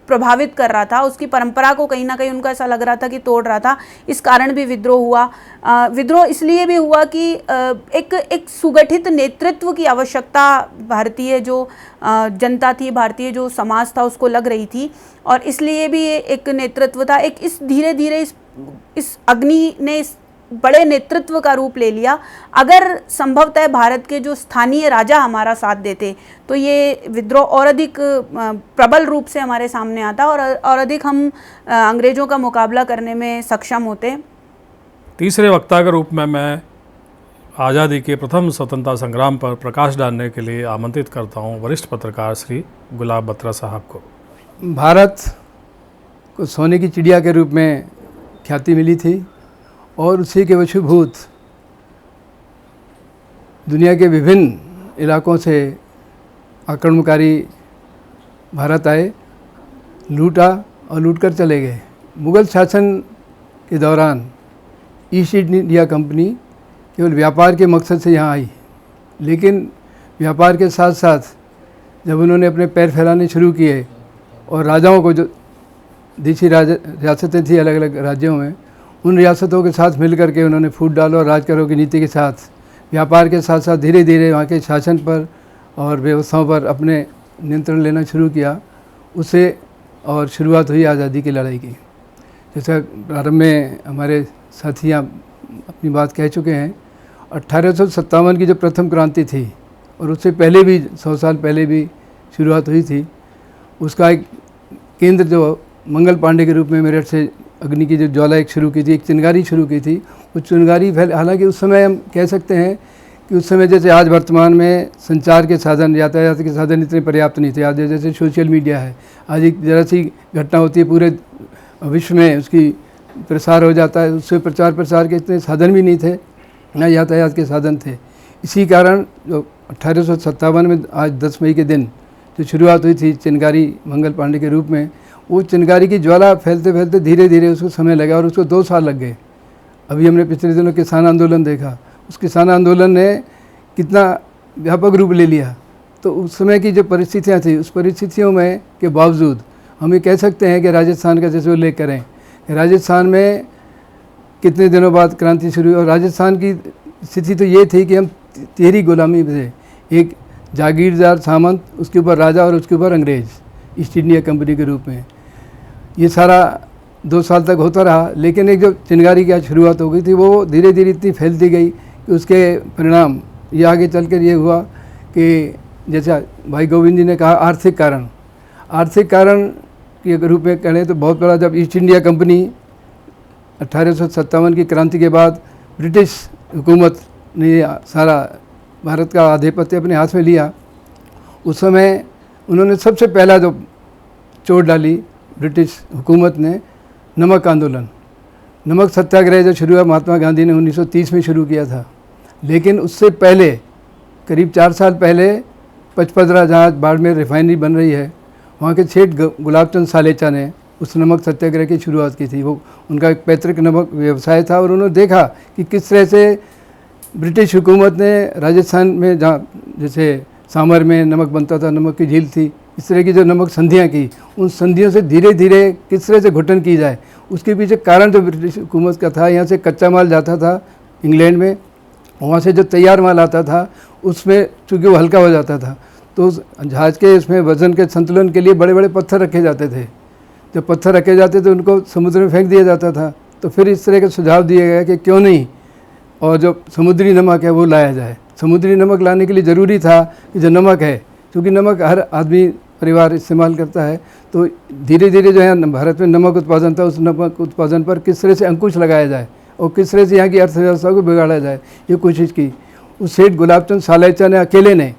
प्रभावित कर रहा था। उसकी परंपरा को कहीं ना कहीं उनको ऐसा लग रहा था कि तोड़ रहा था। इस कारण भी विद्रोह हुआ। विद्रोह इसलिए भी हुआ कि एक सुगठित नेतृत्व की आवश्यकता भारतीय जो जनता थी, भारतीय जो समाज था उसको लग रही थी, और इसलिए भी एक नेतृत्व था। एक इस धीरे धीरे इस अग्नि ने इस बड़े नेतृत्व का रूप ले लिया। अगर संभवतः भारत के जो स्थानीय राजा हमारा साथ देते तो ये विद्रोह और अधिक प्रबल रूप से हमारे सामने आता और अधिक हम अंग्रेज़ों का मुकाबला करने में सक्षम होते। तीसरे वक्ता के रूप में मैं आज़ादी के प्रथम स्वतंत्रता संग्राम पर प्रकाश डालने के लिए आमंत्रित करता हूं वरिष्ठ पत्रकार श्री गुलाब बत्रा साहब को। भारत को सोने की चिड़िया के रूप में ख्याति मिली थी और उसी के वशीभूत दुनिया के विभिन्न इलाकों से आक्रमणकारी भारत आए, लूटा और लूट कर चले गए। मुग़ल शासन के दौरान ईस्ट इंडिया कंपनी केवल व्यापार के मकसद से यहाँ आई, लेकिन व्यापार के साथ साथ जब उन्होंने अपने पैर फैलाने शुरू किए और राजाओं को, जो देशी रियासतें थी अलग अलग राज्यों में, उन रियासतों के साथ मिलकर के उन्होंने फूट डालो और राज करो की नीति के साथ व्यापार के साथ साथ धीरे धीरे वहाँ के शासन पर और व्यवस्थाओं पर अपने नियंत्रण लेना शुरू किया। उससे और शुरुआत हुई आज़ादी की लड़ाई की। जैसा प्रारंभ में हमारे साथियाँ अपनी बात कह चुके हैं, 1857 की जो प्रथम क्रांति थी और उससे पहले भी 100 साल पहले भी शुरुआत हुई थी, उसका एक केंद्र जो मंगल पांडे के रूप में मेरठ से अग्नि की जो ज्वाला एक शुरू की थी, एक चिनगारी शुरू की थी। वो चिनगारी हालांकि उस समय हम कह सकते हैं कि उस समय जैसे आज वर्तमान में संचार के साधन, यातायात के साधन इतने पर्याप्त नहीं थे। आज जैसे सोशल मीडिया है, आज एक ज़रा सी घटना होती है पूरे विश्व में उसकी प्रसार हो जाता है। उससे प्रचार प्रसार के इतने साधन भी नहीं थे, ना यातायात के साधन थे। इसी कारण जो 1857 में आज 10 मई के दिन जो शुरुआत हुई थी चिनगारी मंगल पांडे के रूप में, वो चिनगारी की ज्वाला फैलते फैलते धीरे धीरे उसको समय लगा और उसको 2 साल लग गए। अभी हमने पिछले दिनों किसान आंदोलन देखा, उस किसान आंदोलन ने कितना व्यापक रूप ले लिया। तो उस समय की जो परिस्थितियाँ थी, उस परिस्थितियों में के बावजूद हम ये कह सकते हैं कि राजस्थान का जैसे उल्लेख करें, राजस्थान में कितने दिनों बाद क्रांति शुरू हुई। और राजस्थान की स्थिति तो ये थी कि हम 13 गुलामी थे, एक जागीरदार सामंत, उसके ऊपर राजा और उसके ऊपर अंग्रेज़ ईस्ट इंडिया कंपनी के रूप में। ये सारा 2 साल तक होता रहा, लेकिन एक जो चिनगारी की शुरुआत हो गई थी वो धीरे धीरे इतनी फैलती गई कि उसके परिणाम ये आगे चल कर ये हुआ कि जैसा भाई गोविंद जी ने कहा, आर्थिक कारण के रूप में कहें तो बहुत बड़ा, जब ईस्ट इंडिया कंपनी 1857 की क्रांति के बाद ब्रिटिश हुकूमत ने सारा भारत का आधिपत्य अपने हाथ में लिया, उस समय उन्होंने सबसे पहला जो चोट डाली ब्रिटिश हुकूमत ने, नमक आंदोलन, नमक सत्याग्रह जो शुरू हुआ महात्मा गांधी ने 1930 में शुरू किया था। लेकिन उससे पहले करीब 4 साल पहले पचपदरा जहाँ बाड़मेर रिफाइनरी बन रही है, वहाँ के सेठ गुलाब चंद सालेचा ने उस नमक सत्याग्रह की शुरुआत की थी। वो उनका एक पैतृक नमक व्यवसाय था और उन्होंने देखा कि किस तरह से ब्रिटिश हुकूमत ने राजस्थान में, जहाँ जैसे सामर में नमक बनता था, नमक की झील थी, इस तरह की जो नमक संधियाँ की, उन संधियों से धीरे धीरे किस तरह से घुटन की जाए, उसके पीछे कारण जो ब्रिटिश हुकूमत का था। यहाँ से कच्चा माल जाता था इंग्लैंड में, वहाँ से जो तैयार माल आता था उसमें चूँकि वो हल्का हो जाता था, तो उस जहाज़ के इसमें वज़न के संतुलन के लिए बड़े बड़े पत्थर रखे जाते थे। जब पत्थर रखे जाते थे उनको समुद्र में फेंक दिया जाता था। तो फिर इस तरह के सुझाव दिए गए कि क्यों नहीं, और जो समुद्री नमक है वो लाया जाए। समुद्री नमक लाने के लिए ज़रूरी था कि जो नमक है, क्योंकि नमक हर आदमी परिवार इस्तेमाल करता है, तो धीरे धीरे जो है भारत में नमक उत्पादन था, उस नमक उत्पादन पर किस तरह से अंकुश लगाया जाए और किस तरह से यहाँ की अर्थव्यवस्था को बिगाड़ा जाए, ये कोशिश की। उस सेठ गुलाब चंद सालेचा ने अकेले ने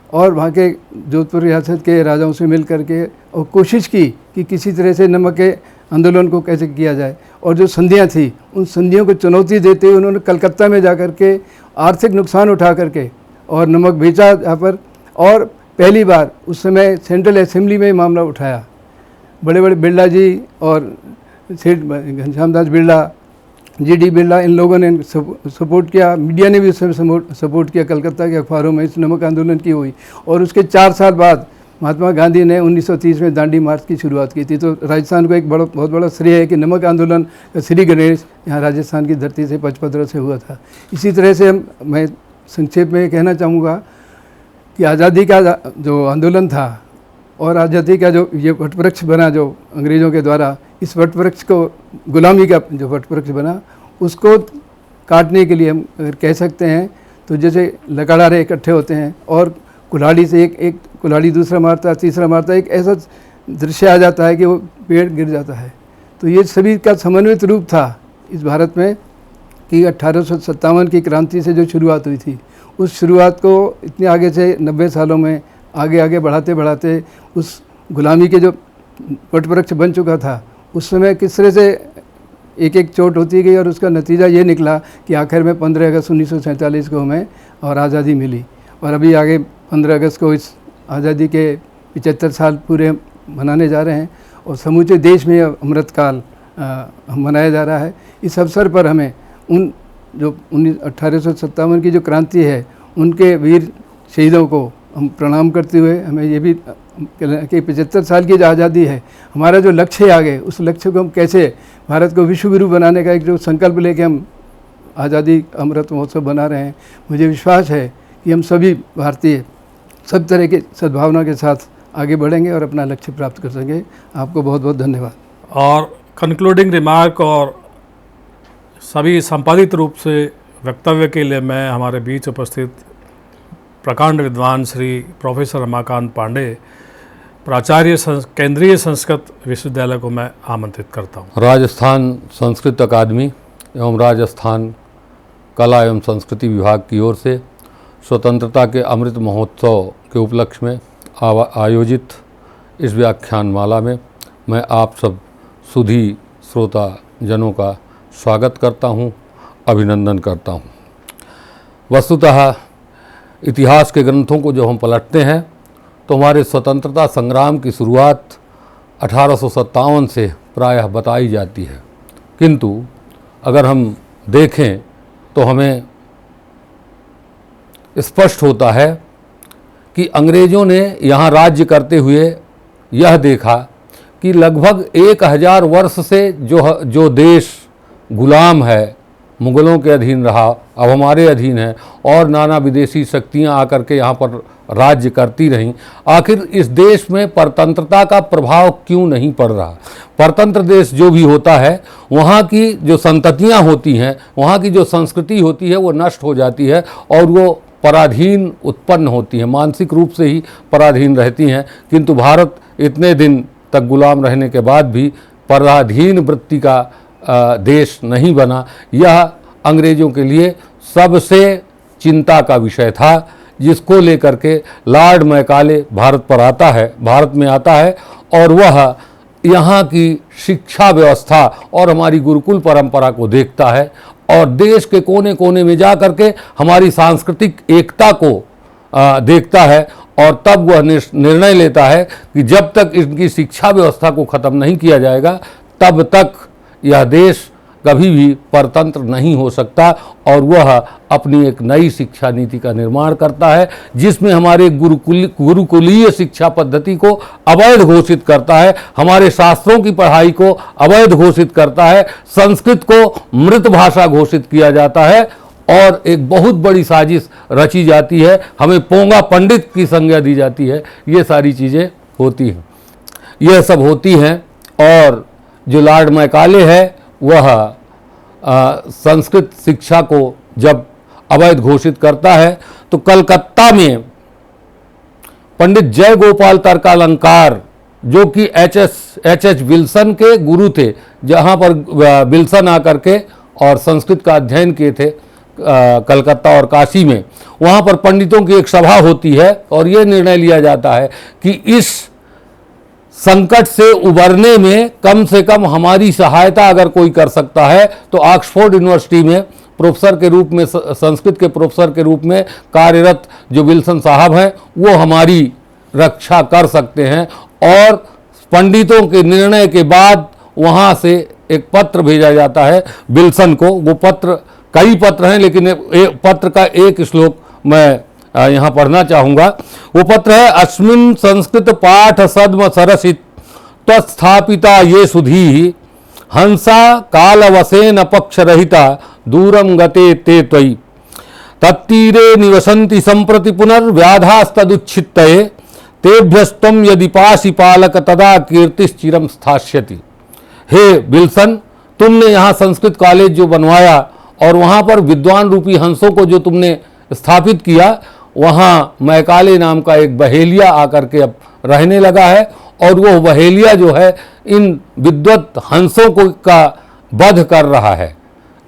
और वहाँ के जोधपुर रियासत के राजाओं से मिल करके और कोशिश की कि किसी तरह से नमक के आंदोलन को कैसे किया जाए। और जो संधियाँ थी, उन संधियों को चुनौती देते हुए उन्होंने कलकत्ता में जा कर के आर्थिक नुकसान उठा करके और नमक बेचा यहाँ पर। और पहली बार उस समय सेंट्रल असेंबली में मामला उठाया। बड़े बड़े बिरला जी और सेठ घनश्याम दास बिरला, जी.डी. बिरला, इन लोगों ने सपोर्ट किया। मीडिया ने भी उस समय सपोर्ट किया, कलकत्ता के अखबारों में इस नमक आंदोलन की हुई। और उसके 4 साल बाद महात्मा गांधी ने 1930 में दांडी मार्च की शुरुआत की थी। तो राजस्थान को एक बहुत बड़ा श्रेय है कि नमक आंदोलन श्री गणेश यहाँ राजस्थान की धरती से पचपदरा से हुआ था। इसी तरह से मैं संक्षेप में कहना चाहूँगा कि आज़ादी का जो आंदोलन था और आज़ादी का जो ये वटवृक्ष बना जो अंग्रेज़ों के द्वारा, इस वटवृक्ष को, गुलामी का जो वटवृक्ष बना, उसको काटने के लिए हम अगर कह सकते हैं तो जैसे लकड़हारे इकट्ठे होते हैं और कुल्हाड़ी से एक कुल्हाड़ी दूसरा मारता, तीसरा मारता, एक ऐसा दृश्य आ जाता है कि वो पेड़ गिर जाता है। तो ये सभी का समन्वित रूप था इस भारत में कि 1857 की क्रांति से जो शुरुआत हुई थी, उस शुरुआत को इतने आगे से 90 सालों में आगे आगे बढ़ाते बढ़ाते उस गुलामी के जो वटवृक्ष बन चुका था, उस समय किस तरह से एक एक चोट होती गई और उसका नतीजा ये निकला कि आखिर में 15 अगस्त 1947 को हमें और आज़ादी मिली। और अभी आगे 15 अगस्त को इस आज़ादी के 75 साल पूरे मनाने जा रहे हैं और समूचे देश में अमृतकाल मनाया जा रहा है। इस अवसर पर हमें उन जो 1857 की जो क्रांति है, उनके वीर शहीदों को हम प्रणाम करते हुए हमें ये भी कि 75 साल की जो आज़ादी है, हमारा जो लक्ष्य है आगे, उस लक्ष्य को हम कैसे भारत को विश्व गुरु बनाने का एक जो संकल्प लेके हम आज़ादी अमृत महोत्सव बना रहे हैं, मुझे विश्वास है कि हम सभी भारतीय सब तरह के सद्भावना के साथ आगे बढ़ेंगे और अपना लक्ष्य प्राप्त कर सकेंगे। आपको बहुत बहुत धन्यवाद। और कंक्लूडिंग रिमार्क और सभी संपादित रूप से वक्तव्य के लिए मैं हमारे बीच उपस्थित प्रकांड विद्वान श्री प्रोफेसर रमाकांत पांडे, प्राचार्य केंद्रीय संस्कृत विश्वविद्यालय को मैं आमंत्रित करता हूँ। राजस्थान संस्कृत अकादमी एवं राजस्थान कला एवं संस्कृति विभाग की ओर से स्वतंत्रता के अमृत महोत्सव के उपलक्ष्य में आयोजित इस व्याख्यानमाला में मैं आप सब सुधी श्रोता जनों का स्वागत करता हूं, अभिनंदन करता हूं। वस्तुतः इतिहास के ग्रंथों को जो हम पलटते हैं तो हमारे स्वतंत्रता संग्राम की शुरुआत 1857 से प्रायः बताई जाती है, किंतु अगर हम देखें तो हमें स्पष्ट होता है कि अंग्रेज़ों ने यहाँ राज्य करते हुए यह देखा कि लगभग 1000 वर्ष से जो देश गुलाम है, मुग़लों के अधीन रहा, अब हमारे अधीन है और नाना विदेशी शक्तियाँ आकर के यहाँ पर राज्य करती रहीं। आखिर इस देश में परतंत्रता का प्रभाव क्यों नहीं पड़ रहा? परतंत्र देश जो भी होता है, वहाँ की जो संततियाँ होती हैं, वहाँ की जो संस्कृति होती है, वो नष्ट हो जाती है और वो पराधीन उत्पन्न होती हैं, मानसिक रूप से ही पराधीन रहती हैं। किंतु भारत इतने दिन तक गुलाम रहने के बाद भी पराधीन वृत्ति का देश नहीं बना। यह अंग्रेज़ों के लिए सबसे चिंता का विषय था, जिसको लेकर के लॉर्ड मैकाले भारत में आता है और वह यहाँ की शिक्षा व्यवस्था और हमारी गुरुकुल परंपरा को देखता है और देश के कोने कोने में जा कर के हमारी सांस्कृतिक एकता को देखता है और तब वह निर्णय लेता है कि जब तक इनकी शिक्षा व्यवस्था को ख़त्म नहीं किया जाएगा, तब तक यह देश कभी भी परतंत्र नहीं हो सकता और वह अपनी एक नई शिक्षा नीति का निर्माण करता है, जिसमें हमारे गुरुकुलीय शिक्षा पद्धति को अवैध घोषित करता है, हमारे शास्त्रों की पढ़ाई को अवैध घोषित करता है, संस्कृत को मृत भाषा घोषित किया जाता है और एक बहुत बड़ी साजिश रची जाती है, हमें पोंगा पंडित की संज्ञा दी जाती है। ये सारी चीज़ें होती हैं, यह सब होती हैं। और जो लॉर्ड मैकाले है वह संस्कृत शिक्षा को जब अवैध घोषित करता है तो कलकत्ता में पंडित जय गोपाल तर्कालंकार, जो कि एच विल्सन के गुरु थे, जहाँ पर विल्सन आकर के और संस्कृत का अध्ययन किए थे कलकत्ता और काशी में, वहाँ पर पंडितों की एक सभा होती है और ये निर्णय लिया जाता है कि इस संकट से उबरने में कम से कम हमारी सहायता अगर कोई कर सकता है तो ऑक्सफोर्ड यूनिवर्सिटी में प्रोफेसर के रूप में, संस्कृत के प्रोफेसर के रूप में कार्यरत जो विल्सन साहब हैं, वो हमारी रक्षा कर सकते हैं। और पंडितों के निर्णय के बाद वहाँ से एक पत्र भेजा जाता है विल्सन को। वो पत्र, कई पत्र हैं, लेकिन पत्र का एक श्लोक मैं यहाँ पढ़ना चाहूँगा। वो पत्र है, अस्मिन् संस्कृत पाठ सद्म सरसित तत्स्थापिता ये सुधी हंसा कालवसेन पक्ष रहिता दूरम गते ते त्वयि तत्तीरे निवसन्ति संप्रति पुनर्व्याधास्तदुच्छित्तये तेभ्यस्तम यदि पाशी पालक तदा कीर्तिश्चिरम स्थास्यति। हे विल्सन, तुमने यहाँ संस्कृत कॉलेज जो बनवाया और वहाँ पर विद्वान रूपी हंसों को जो तुमने स्थापित किया, वहाँ मैकाले नाम का एक बहेलिया आकर के अब रहने लगा है और वो बहेलिया जो है इन विद्वत हंसों को का वध कर रहा है।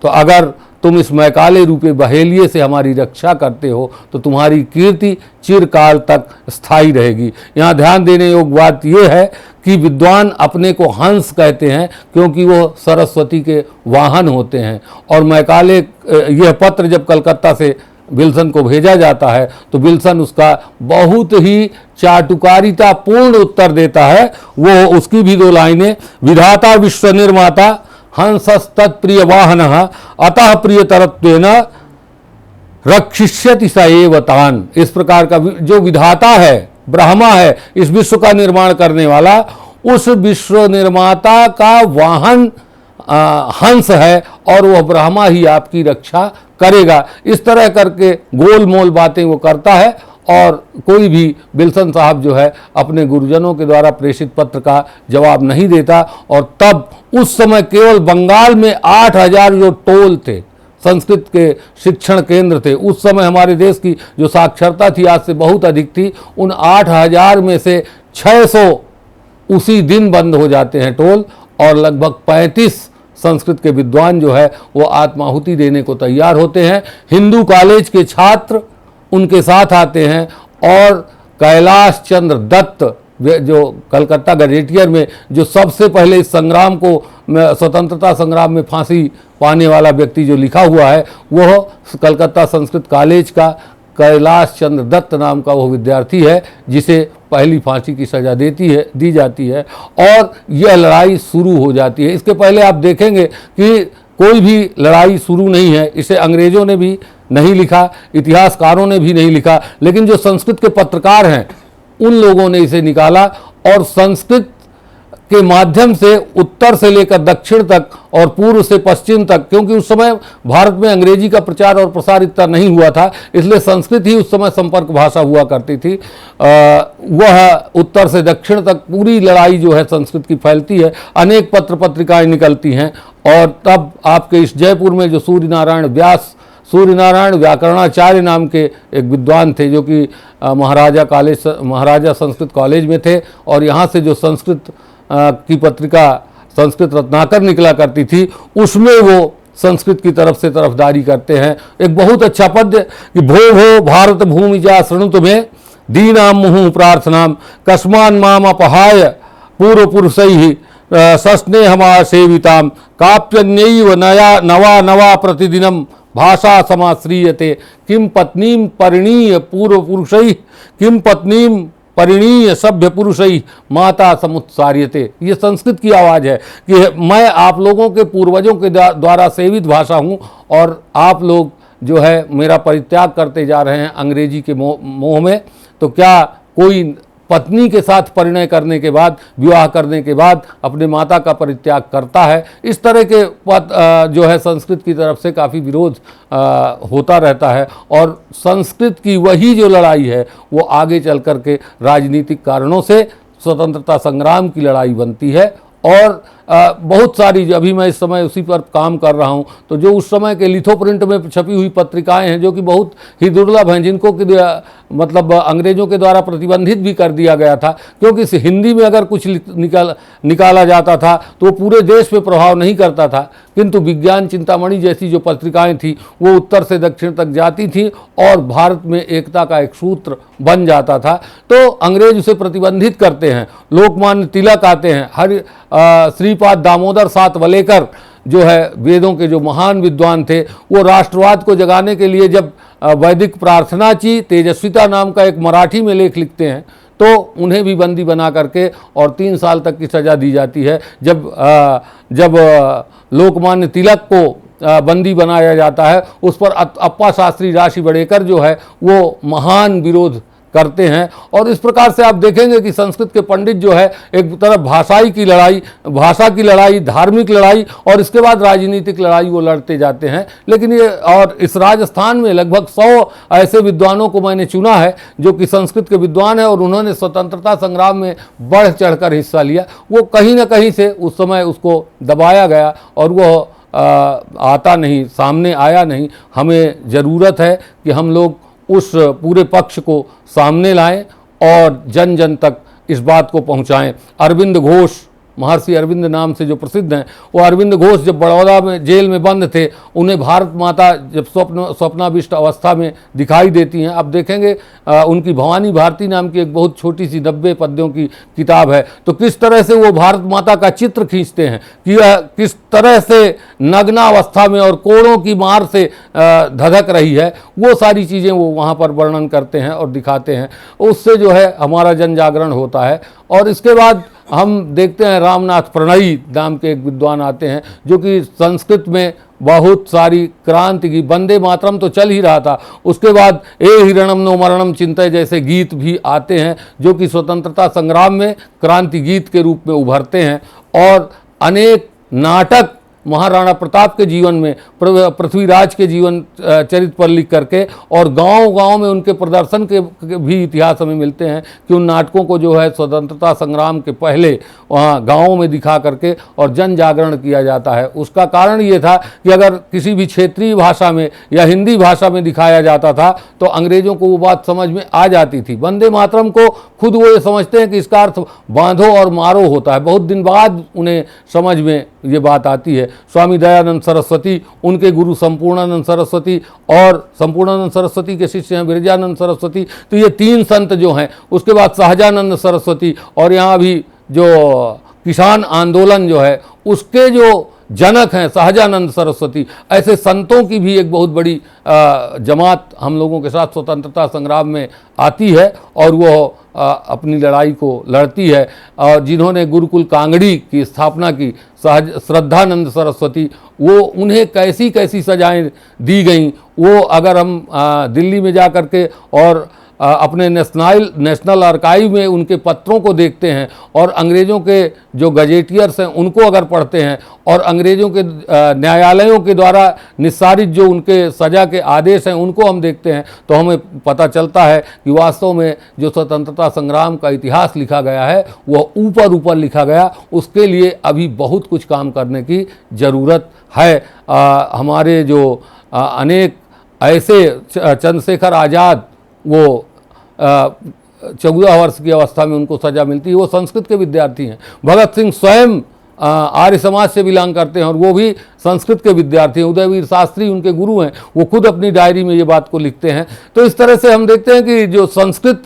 तो अगर तुम इस मैकाले रूपे बहेलिए से हमारी रक्षा करते हो तो तुम्हारी कीर्ति चिरकाल तक स्थायी रहेगी। यहाँ ध्यान देने योग्य बात यह है कि विद्वान अपने को हंस कहते हैं क्योंकि वो सरस्वती के वाहन होते हैं। और मैकाले यह पत्र जब कलकत्ता से विल्सन को भेजा जाता है तो विल्सन उसका बहुत ही चाटुकारिता पूर्ण उत्तर देता है। वो उसकी भी 2 लाइनें, विधाता विश्व निर्माता हंसस्तत्प्रिय वाहनः अतः प्रियतरत्वेन रक्षिष्यति स एव तान्। इस प्रकार का जो विधाता है, ब्रह्मा है, इस विश्व का निर्माण करने वाला, उस विश्व निर्माता का वाहन हंस है और वह ब्रह्मा ही आपकी रक्षा करेगा। इस तरह करके गोल मोल बातें वो करता है और कोई भी विल्सन साहब जो है अपने गुरुजनों के द्वारा प्रेषित पत्र का जवाब नहीं देता। और तब उस समय केवल बंगाल में 8000 जो टोल थे, संस्कृत के शिक्षण केंद्र थे, उस समय हमारे देश की जो साक्षरता थी आज से बहुत अधिक थी। उन 8000 में से 600 उसी दिन बंद हो जाते हैं टोल, और लगभग 35 संस्कृत के विद्वान जो है वो आत्माहुति देने को तैयार होते हैं। हिंदू कॉलेज के छात्र उनके साथ आते हैं और कैलाश चंद्र दत्त जो कलकत्ता गजेटियर में जो सबसे पहले इस संग्राम को, स्वतंत्रता संग्राम में फांसी पाने वाला व्यक्ति जो लिखा हुआ है, वह कलकत्ता संस्कृत कॉलेज का कैलाश चंद्र दत्त नाम का वो विद्यार्थी है जिसे पहली फांसी की सज़ा दी जाती है और यह लड़ाई शुरू हो जाती है। इसके पहले आप देखेंगे कि कोई भी लड़ाई शुरू नहीं है। इसे अंग्रेज़ों ने भी नहीं लिखा, इतिहासकारों ने भी नहीं लिखा, लेकिन जो संस्कृत के पत्रकार हैं उन लोगों ने इसे निकाला और संस्कृत के माध्यम से उत्तर से लेकर दक्षिण तक और पूर्व से पश्चिम तक, क्योंकि उस समय भारत में अंग्रेजी का प्रचार और प्रसार इतना नहीं हुआ था, इसलिए संस्कृत ही उस समय संपर्क भाषा हुआ करती थी। वह उत्तर से दक्षिण तक पूरी लड़ाई जो है संस्कृत की फैलती है। अनेक पत्र पत्रिकाएं निकलती हैं और तब आपके इस जयपुर में जो सूर्यनारायण व्याकरणाचार्य नाम के एक विद्वान थे जो कि महाराजा संस्कृत कॉलेज में थे, और यहाँ से जो संस्कृत की पत्रिका संस्कृत रत्नाकर निकला करती थी उसमें वो संस्कृत की तरफ से तरफदारी करते हैं। एक बहुत अच्छा पद्य कि भो भारत भूमि जा शृणुत में दीनाम मुहुः प्रार्थनाम कस्मान माम अपहाय पूर्व पुरुषैः सस्नेहमा सेविताम काप्यन्यैव नवा नवा प्रतिदिनम भाषा समाश्रीयते किम पत्नीम परिणीय पूर्व पुरुषैः किम पत्नीम परिणीय सभ्य पुरुषैः माता समुत्सार्यते। ये संस्कृत की आवाज़ है कि मैं आप लोगों के पूर्वजों के द्वारा सेवित भाषा हूँ और आप लोग जो है मेरा परित्याग करते जा रहे हैं अंग्रेजी के मोह में। तो क्या कोई पत्नी के साथ परिणय करने के बाद, विवाह करने के बाद अपने माता का परित्याग करता है? इस तरह के जो है संस्कृत की तरफ से काफ़ी विरोध होता रहता है और संस्कृत की वही जो लड़ाई है वो आगे चल कर के राजनीतिक कारणों से स्वतंत्रता संग्राम की लड़ाई बनती है। और बहुत सारी, अभी मैं इस समय उसी पर काम कर रहा हूँ, तो जो उस समय के लिथो प्रिंट में छपी हुई पत्रिकाएं हैं जो कि बहुत ही दुर्लभ हैं, जिनको कि मतलब अंग्रेज़ों के द्वारा प्रतिबंधित भी कर दिया गया था, क्योंकि हिंदी में अगर कुछ निकाला जाता था तो वो पूरे देश पे प्रभाव नहीं करता था, किंतु विज्ञान चिंतामणि जैसी जो पत्रिकाएं थी वो उत्तर से दक्षिण तक जाती थी और भारत में एकता का एक सूत्र बन जाता था। तो अंग्रेज उसे प्रतिबंधित करते हैं। लोकमान्य तिलक आते हैं, श्रीपाद दामोदर सातवलेकर जो है वेदों के जो महान विद्वान थे, वो राष्ट्रवाद को जगाने के लिए जब वैदिक प्रार्थनाची तेजस्विता नाम का एक मराठी में लेख लिखते हैं तो उन्हें भी बंदी बना करके और 3 साल तक की सज़ा दी जाती है। जब लोकमान्य तिलक को बंदी बनाया जाता है उस पर अप्पा शास्त्री राशि बड़ेकर जो है वो महान विरोध करते हैं। और इस प्रकार से आप देखेंगे कि संस्कृत के पंडित जो है एक तरफ भाषा की लड़ाई, धार्मिक लड़ाई और इसके बाद राजनीतिक लड़ाई वो लड़ते जाते हैं। लेकिन ये, और इस राजस्थान में लगभग 100 ऐसे विद्वानों को मैंने चुना है जो कि संस्कृत के विद्वान हैं और उन्होंने स्वतंत्रता संग्राम में बढ़ चढ़कर हिस्सा लिया। वो कहीं ना कहीं से उस समय उसको दबाया गया और वो आता नहीं, सामने आया नहीं। हमें ज़रूरत है कि हम लोग उस पूरे पक्ष को सामने लाएं और जन जन तक इस बात को पहुंचाएं। अरविंद घोष महर्षि अरविंद नाम से जो प्रसिद्ध हैं, वो अरविंद घोष जब बड़ौदा में जेल में बंद थे, उन्हें भारत माता जब स्वप्नाविष्ट अवस्था में दिखाई देती हैं। अब देखेंगे उनकी भवानी भारती नाम की एक बहुत छोटी सी 90 पद्यों की किताब है, तो किस तरह से वो भारत माता का चित्र खींचते हैं कि यह किस तरह से नग्नावस्था में और कोड़ों की मार से धधक रही है, वो सारी चीज़ें वो वहाँ पर वर्णन करते हैं और दिखाते हैं। उससे जो है हमारा जन जागरण होता है। और इसके बाद हम देखते हैं रामनाथ प्रणयी नाम के एक विद्वान आते हैं, जो कि संस्कृत में बहुत सारी क्रांति की, वंदे मातरम तो चल ही रहा था, उसके बाद ए हिरणम नो मरणम चिंतय जैसे गीत भी आते हैं, जो कि स्वतंत्रता संग्राम में क्रांति गीत के रूप में उभरते हैं। और अनेक नाटक महाराणा प्रताप के जीवन में, पृथ्वीराज के जीवन चरित्र पर लिख करके, और गांव-गांव में उनके प्रदर्शन के भी इतिहास हमें मिलते हैं कि उन नाटकों को जो है स्वतंत्रता संग्राम के पहले वहाँ गांवों में दिखा करके और जन जागरण किया जाता है। उसका कारण ये था कि अगर किसी भी क्षेत्रीय भाषा में या हिंदी भाषा में दिखाया जाता था तो अंग्रेज़ों को वो बात समझ में आ जाती थी। वंदे मातरम को खुद वो ये समझते हैं कि इसका अर्थ बांधो और मारो होता है, बहुत दिन बाद उन्हें समझ में ये बात आती है। स्वामी दयानंद सरस्वती, उनके गुरु संपूर्णानंद सरस्वती, और संपूर्णानंद सरस्वती के शिष्य हैं विरजानंद सरस्वती, तो ये 3 संत जो हैं। उसके बाद सहजानंद सरस्वती, और यहाँ भी जो किसान आंदोलन जो है उसके जो जनक हैं सहजानंद सरस्वती, ऐसे संतों की भी एक बहुत बड़ी जमात हम लोगों के साथ स्वतंत्रता संग्राम में आती है और वो अपनी लड़ाई को लड़ती है। और जिन्होंने गुरुकुल कांगड़ी की स्थापना की, श्रद्धानंद सरस्वती, वो उन्हें कैसी कैसी सजाएं दी गईं, वो अगर हम दिल्ली में जा कर के और अपने नेशनल आर्काइव में उनके पत्रों को देखते हैं और अंग्रेज़ों के जो गजेटियर्स हैं उनको अगर पढ़ते हैं और अंग्रेज़ों के न्यायालयों के द्वारा निस्सारित जो उनके सज़ा के आदेश हैं उनको हम देखते हैं, तो हमें पता चलता है कि वास्तव में जो स्वतंत्रता संग्राम का इतिहास लिखा गया है वह ऊपर ऊपर लिखा गया। उसके लिए अभी बहुत कुछ काम करने की ज़रूरत है। हमारे जो अनेक ऐसे, चंद्रशेखर आज़ाद, वो 14 वर्ष की अवस्था में उनको सज़ा मिलती है, वो संस्कृत के विद्यार्थी हैं। भगत सिंह स्वयं आर्य समाज से बिलोंग करते हैं और वो भी संस्कृत के विद्यार्थी हैं। उदयवीर शास्त्री उनके गुरु हैं, वो खुद अपनी डायरी में ये बात को लिखते हैं। तो इस तरह से हम देखते हैं कि जो संस्कृत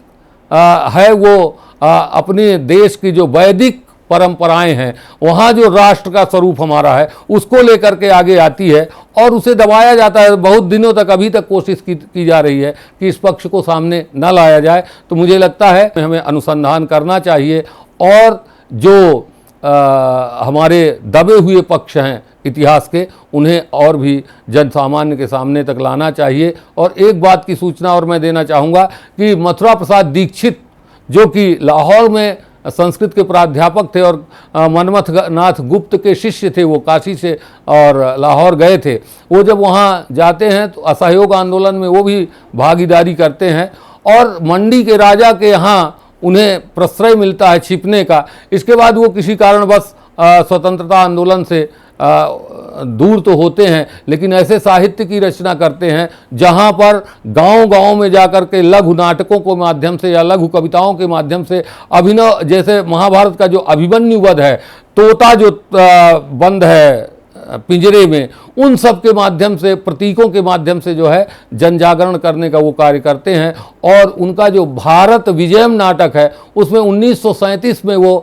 है वो अपने देश की जो वैदिक परंपराएं हैं, वहाँ जो राष्ट्र का स्वरूप हमारा है उसको लेकर के आगे आती है और उसे दबाया जाता है। बहुत दिनों तक अभी तक कोशिश की जा रही है कि इस पक्ष को सामने न लाया जाए। तो मुझे लगता है हमें अनुसंधान करना चाहिए और जो हमारे दबे हुए पक्ष हैं इतिहास के, उन्हें और भी जन सामान्य के सामने तक लाना चाहिए। और एक बात की सूचना और मैं देना चाहूँगा कि मथुरा प्रसाद दीक्षित, जो कि लाहौर में संस्कृत के प्राध्यापक थे और मनमथ नाथ गुप्त के शिष्य थे, वो काशी से और लाहौर गए थे। वो जब वहाँ जाते हैं तो असहयोग आंदोलन में वो भी भागीदारी करते हैं और मंडी के राजा के यहाँ उन्हें प्रश्रय मिलता है छिपने का। इसके बाद वो किसी कारणवश स्वतंत्रता आंदोलन से दूर तो होते हैं, लेकिन ऐसे साहित्य की रचना करते हैं जहाँ पर गांव-गांव में जाकर के लघु नाटकों के माध्यम से या लघु कविताओं के माध्यम से अभिनव, जैसे महाभारत का जो अभिमन्यु वध है, तोता जो बंद है पिंजरे में, उन सब के माध्यम से, प्रतीकों के माध्यम से जो है जन जागरण करने का वो कार्य करते हैं। और उनका जो भारत विजयम नाटक है उसमें 1937 में वो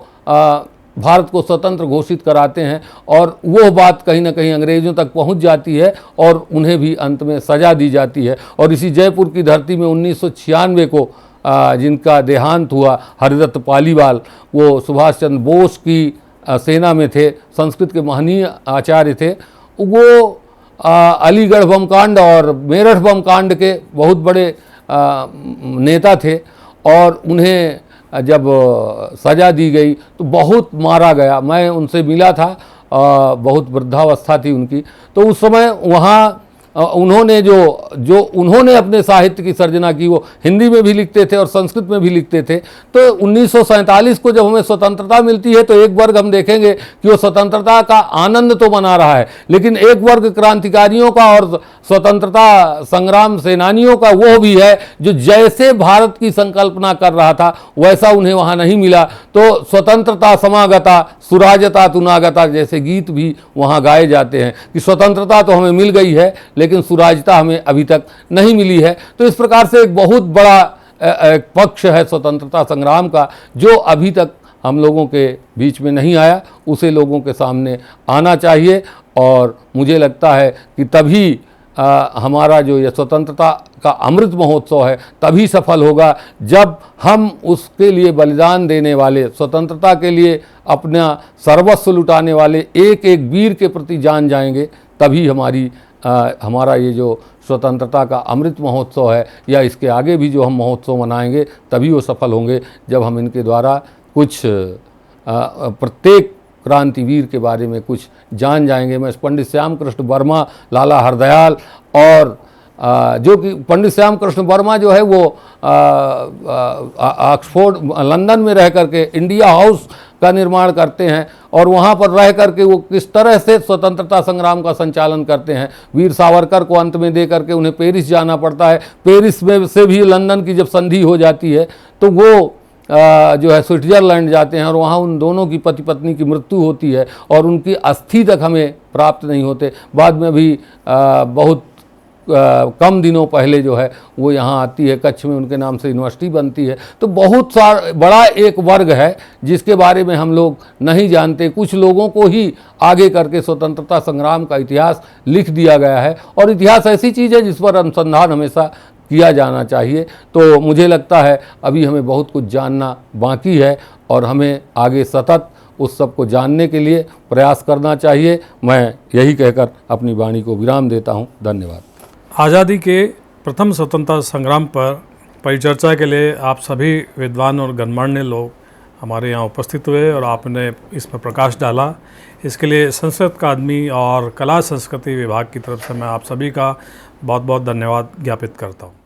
भारत को स्वतंत्र घोषित कराते हैं और वो बात कहीं ना कहीं अंग्रेज़ों तक पहुंच जाती है और उन्हें भी अंत में सज़ा दी जाती है। और इसी जयपुर की धरती में 1996 को जिनका देहांत हुआ, हरिदत्त पालीवाल, वो सुभाष चंद्र बोस की सेना में थे, संस्कृत के महनीय आचार्य थे। वो अलीगढ़ बम कांड और मेरठ बम कांड के बहुत बड़े नेता थे और उन्हें जब सज़ा दी गई तो बहुत मारा गया। मैं उनसे मिला था, बहुत वृद्धावस्था थी उनकी। तो उस समय वहाँ उन्होंने जो उन्होंने अपने साहित्य की सर्जना की, वो हिंदी में भी लिखते थे और संस्कृत में भी लिखते थे। तो 1947 को जब हमें स्वतंत्रता मिलती है तो एक वर्ग हम देखेंगे कि वो स्वतंत्रता का आनंद तो मना रहा है, लेकिन एक वर्ग क्रांतिकारियों का और स्वतंत्रता संग्राम सेनानियों का वो भी है जो जैसे भारत की संकल्पना कर रहा था वैसा उन्हें वहाँ नहीं मिला। तो स्वतंत्रता समागता सुराजता तुनागता जैसे गीत भी वहाँ गाए जाते हैं कि स्वतंत्रता तो हमें मिल गई है लेकिन सुराजता हमें अभी तक नहीं मिली है। तो इस प्रकार से एक बहुत बड़ा पक्ष है स्वतंत्रता संग्राम का जो अभी तक हम लोगों के बीच में नहीं आया, उसे लोगों के सामने आना चाहिए। और मुझे लगता है कि तभी हमारा जो ये स्वतंत्रता का अमृत महोत्सव है तभी सफल होगा जब हम उसके लिए बलिदान देने वाले, स्वतंत्रता के लिए अपना सर्वस्व लुटाने वाले एक एक वीर के प्रति जान जाएंगे। तभी हमारा ये जो स्वतंत्रता का अमृत महोत्सव है या इसके आगे भी जो हम महोत्सव मनाएंगे तभी वो सफल होंगे जब हम इनके द्वारा कुछ प्रत्येक क्रांतिवीर के बारे में कुछ जान जाएंगे। मैं पंडित श्याम कृष्ण वर्मा, लाला हरदयाल और जो कि पंडित श्याम कृष्ण वर्मा जो है वो ऑक्सफोर्ड लंदन में रह करके इंडिया हाउस का निर्माण करते हैं और वहाँ पर रह करके वो किस तरह से स्वतंत्रता संग्राम का संचालन करते हैं। वीर सावरकर को अंत में दे करके उन्हें पेरिस जाना पड़ता है, पेरिस में से भी लंदन की जब संधि हो जाती है तो वो जो है स्विट्ज़रलैंड जाते हैं और वहाँ उन दोनों की पति पत्नी की मृत्यु होती है और उनकी अस्थि तक हमें प्राप्त नहीं होते। बाद में भी बहुत कम दिनों पहले जो है वो यहाँ आती है, कच्छ में उनके नाम से यूनिवर्सिटी बनती है। तो बहुत बड़ा एक वर्ग है जिसके बारे में हम लोग नहीं जानते। कुछ लोगों को ही आगे करके स्वतंत्रता संग्राम का इतिहास लिख दिया गया है और इतिहास ऐसी चीज़ है जिस पर अनुसंधान हमेशा किया जाना चाहिए। तो मुझे लगता है अभी हमें बहुत कुछ जानना बाकी है और हमें आगे सतत उस सब को जानने के लिए प्रयास करना चाहिए। मैं यही कहकर अपनी वाणी को विराम देता हूँ। धन्यवाद। आज़ादी के प्रथम स्वतंत्रता संग्राम पर परिचर्चा के लिए आप सभी विद्वान और गणमान्य लोग हमारे यहाँ उपस्थित हुए और आपने इस पर प्रकाश डाला। इसके लिए संस्कृत अकादमी और कला संस्कृति विभाग की तरफ से मैं आप सभी का बहुत बहुत धन्यवाद ज्ञापित करता हूँ।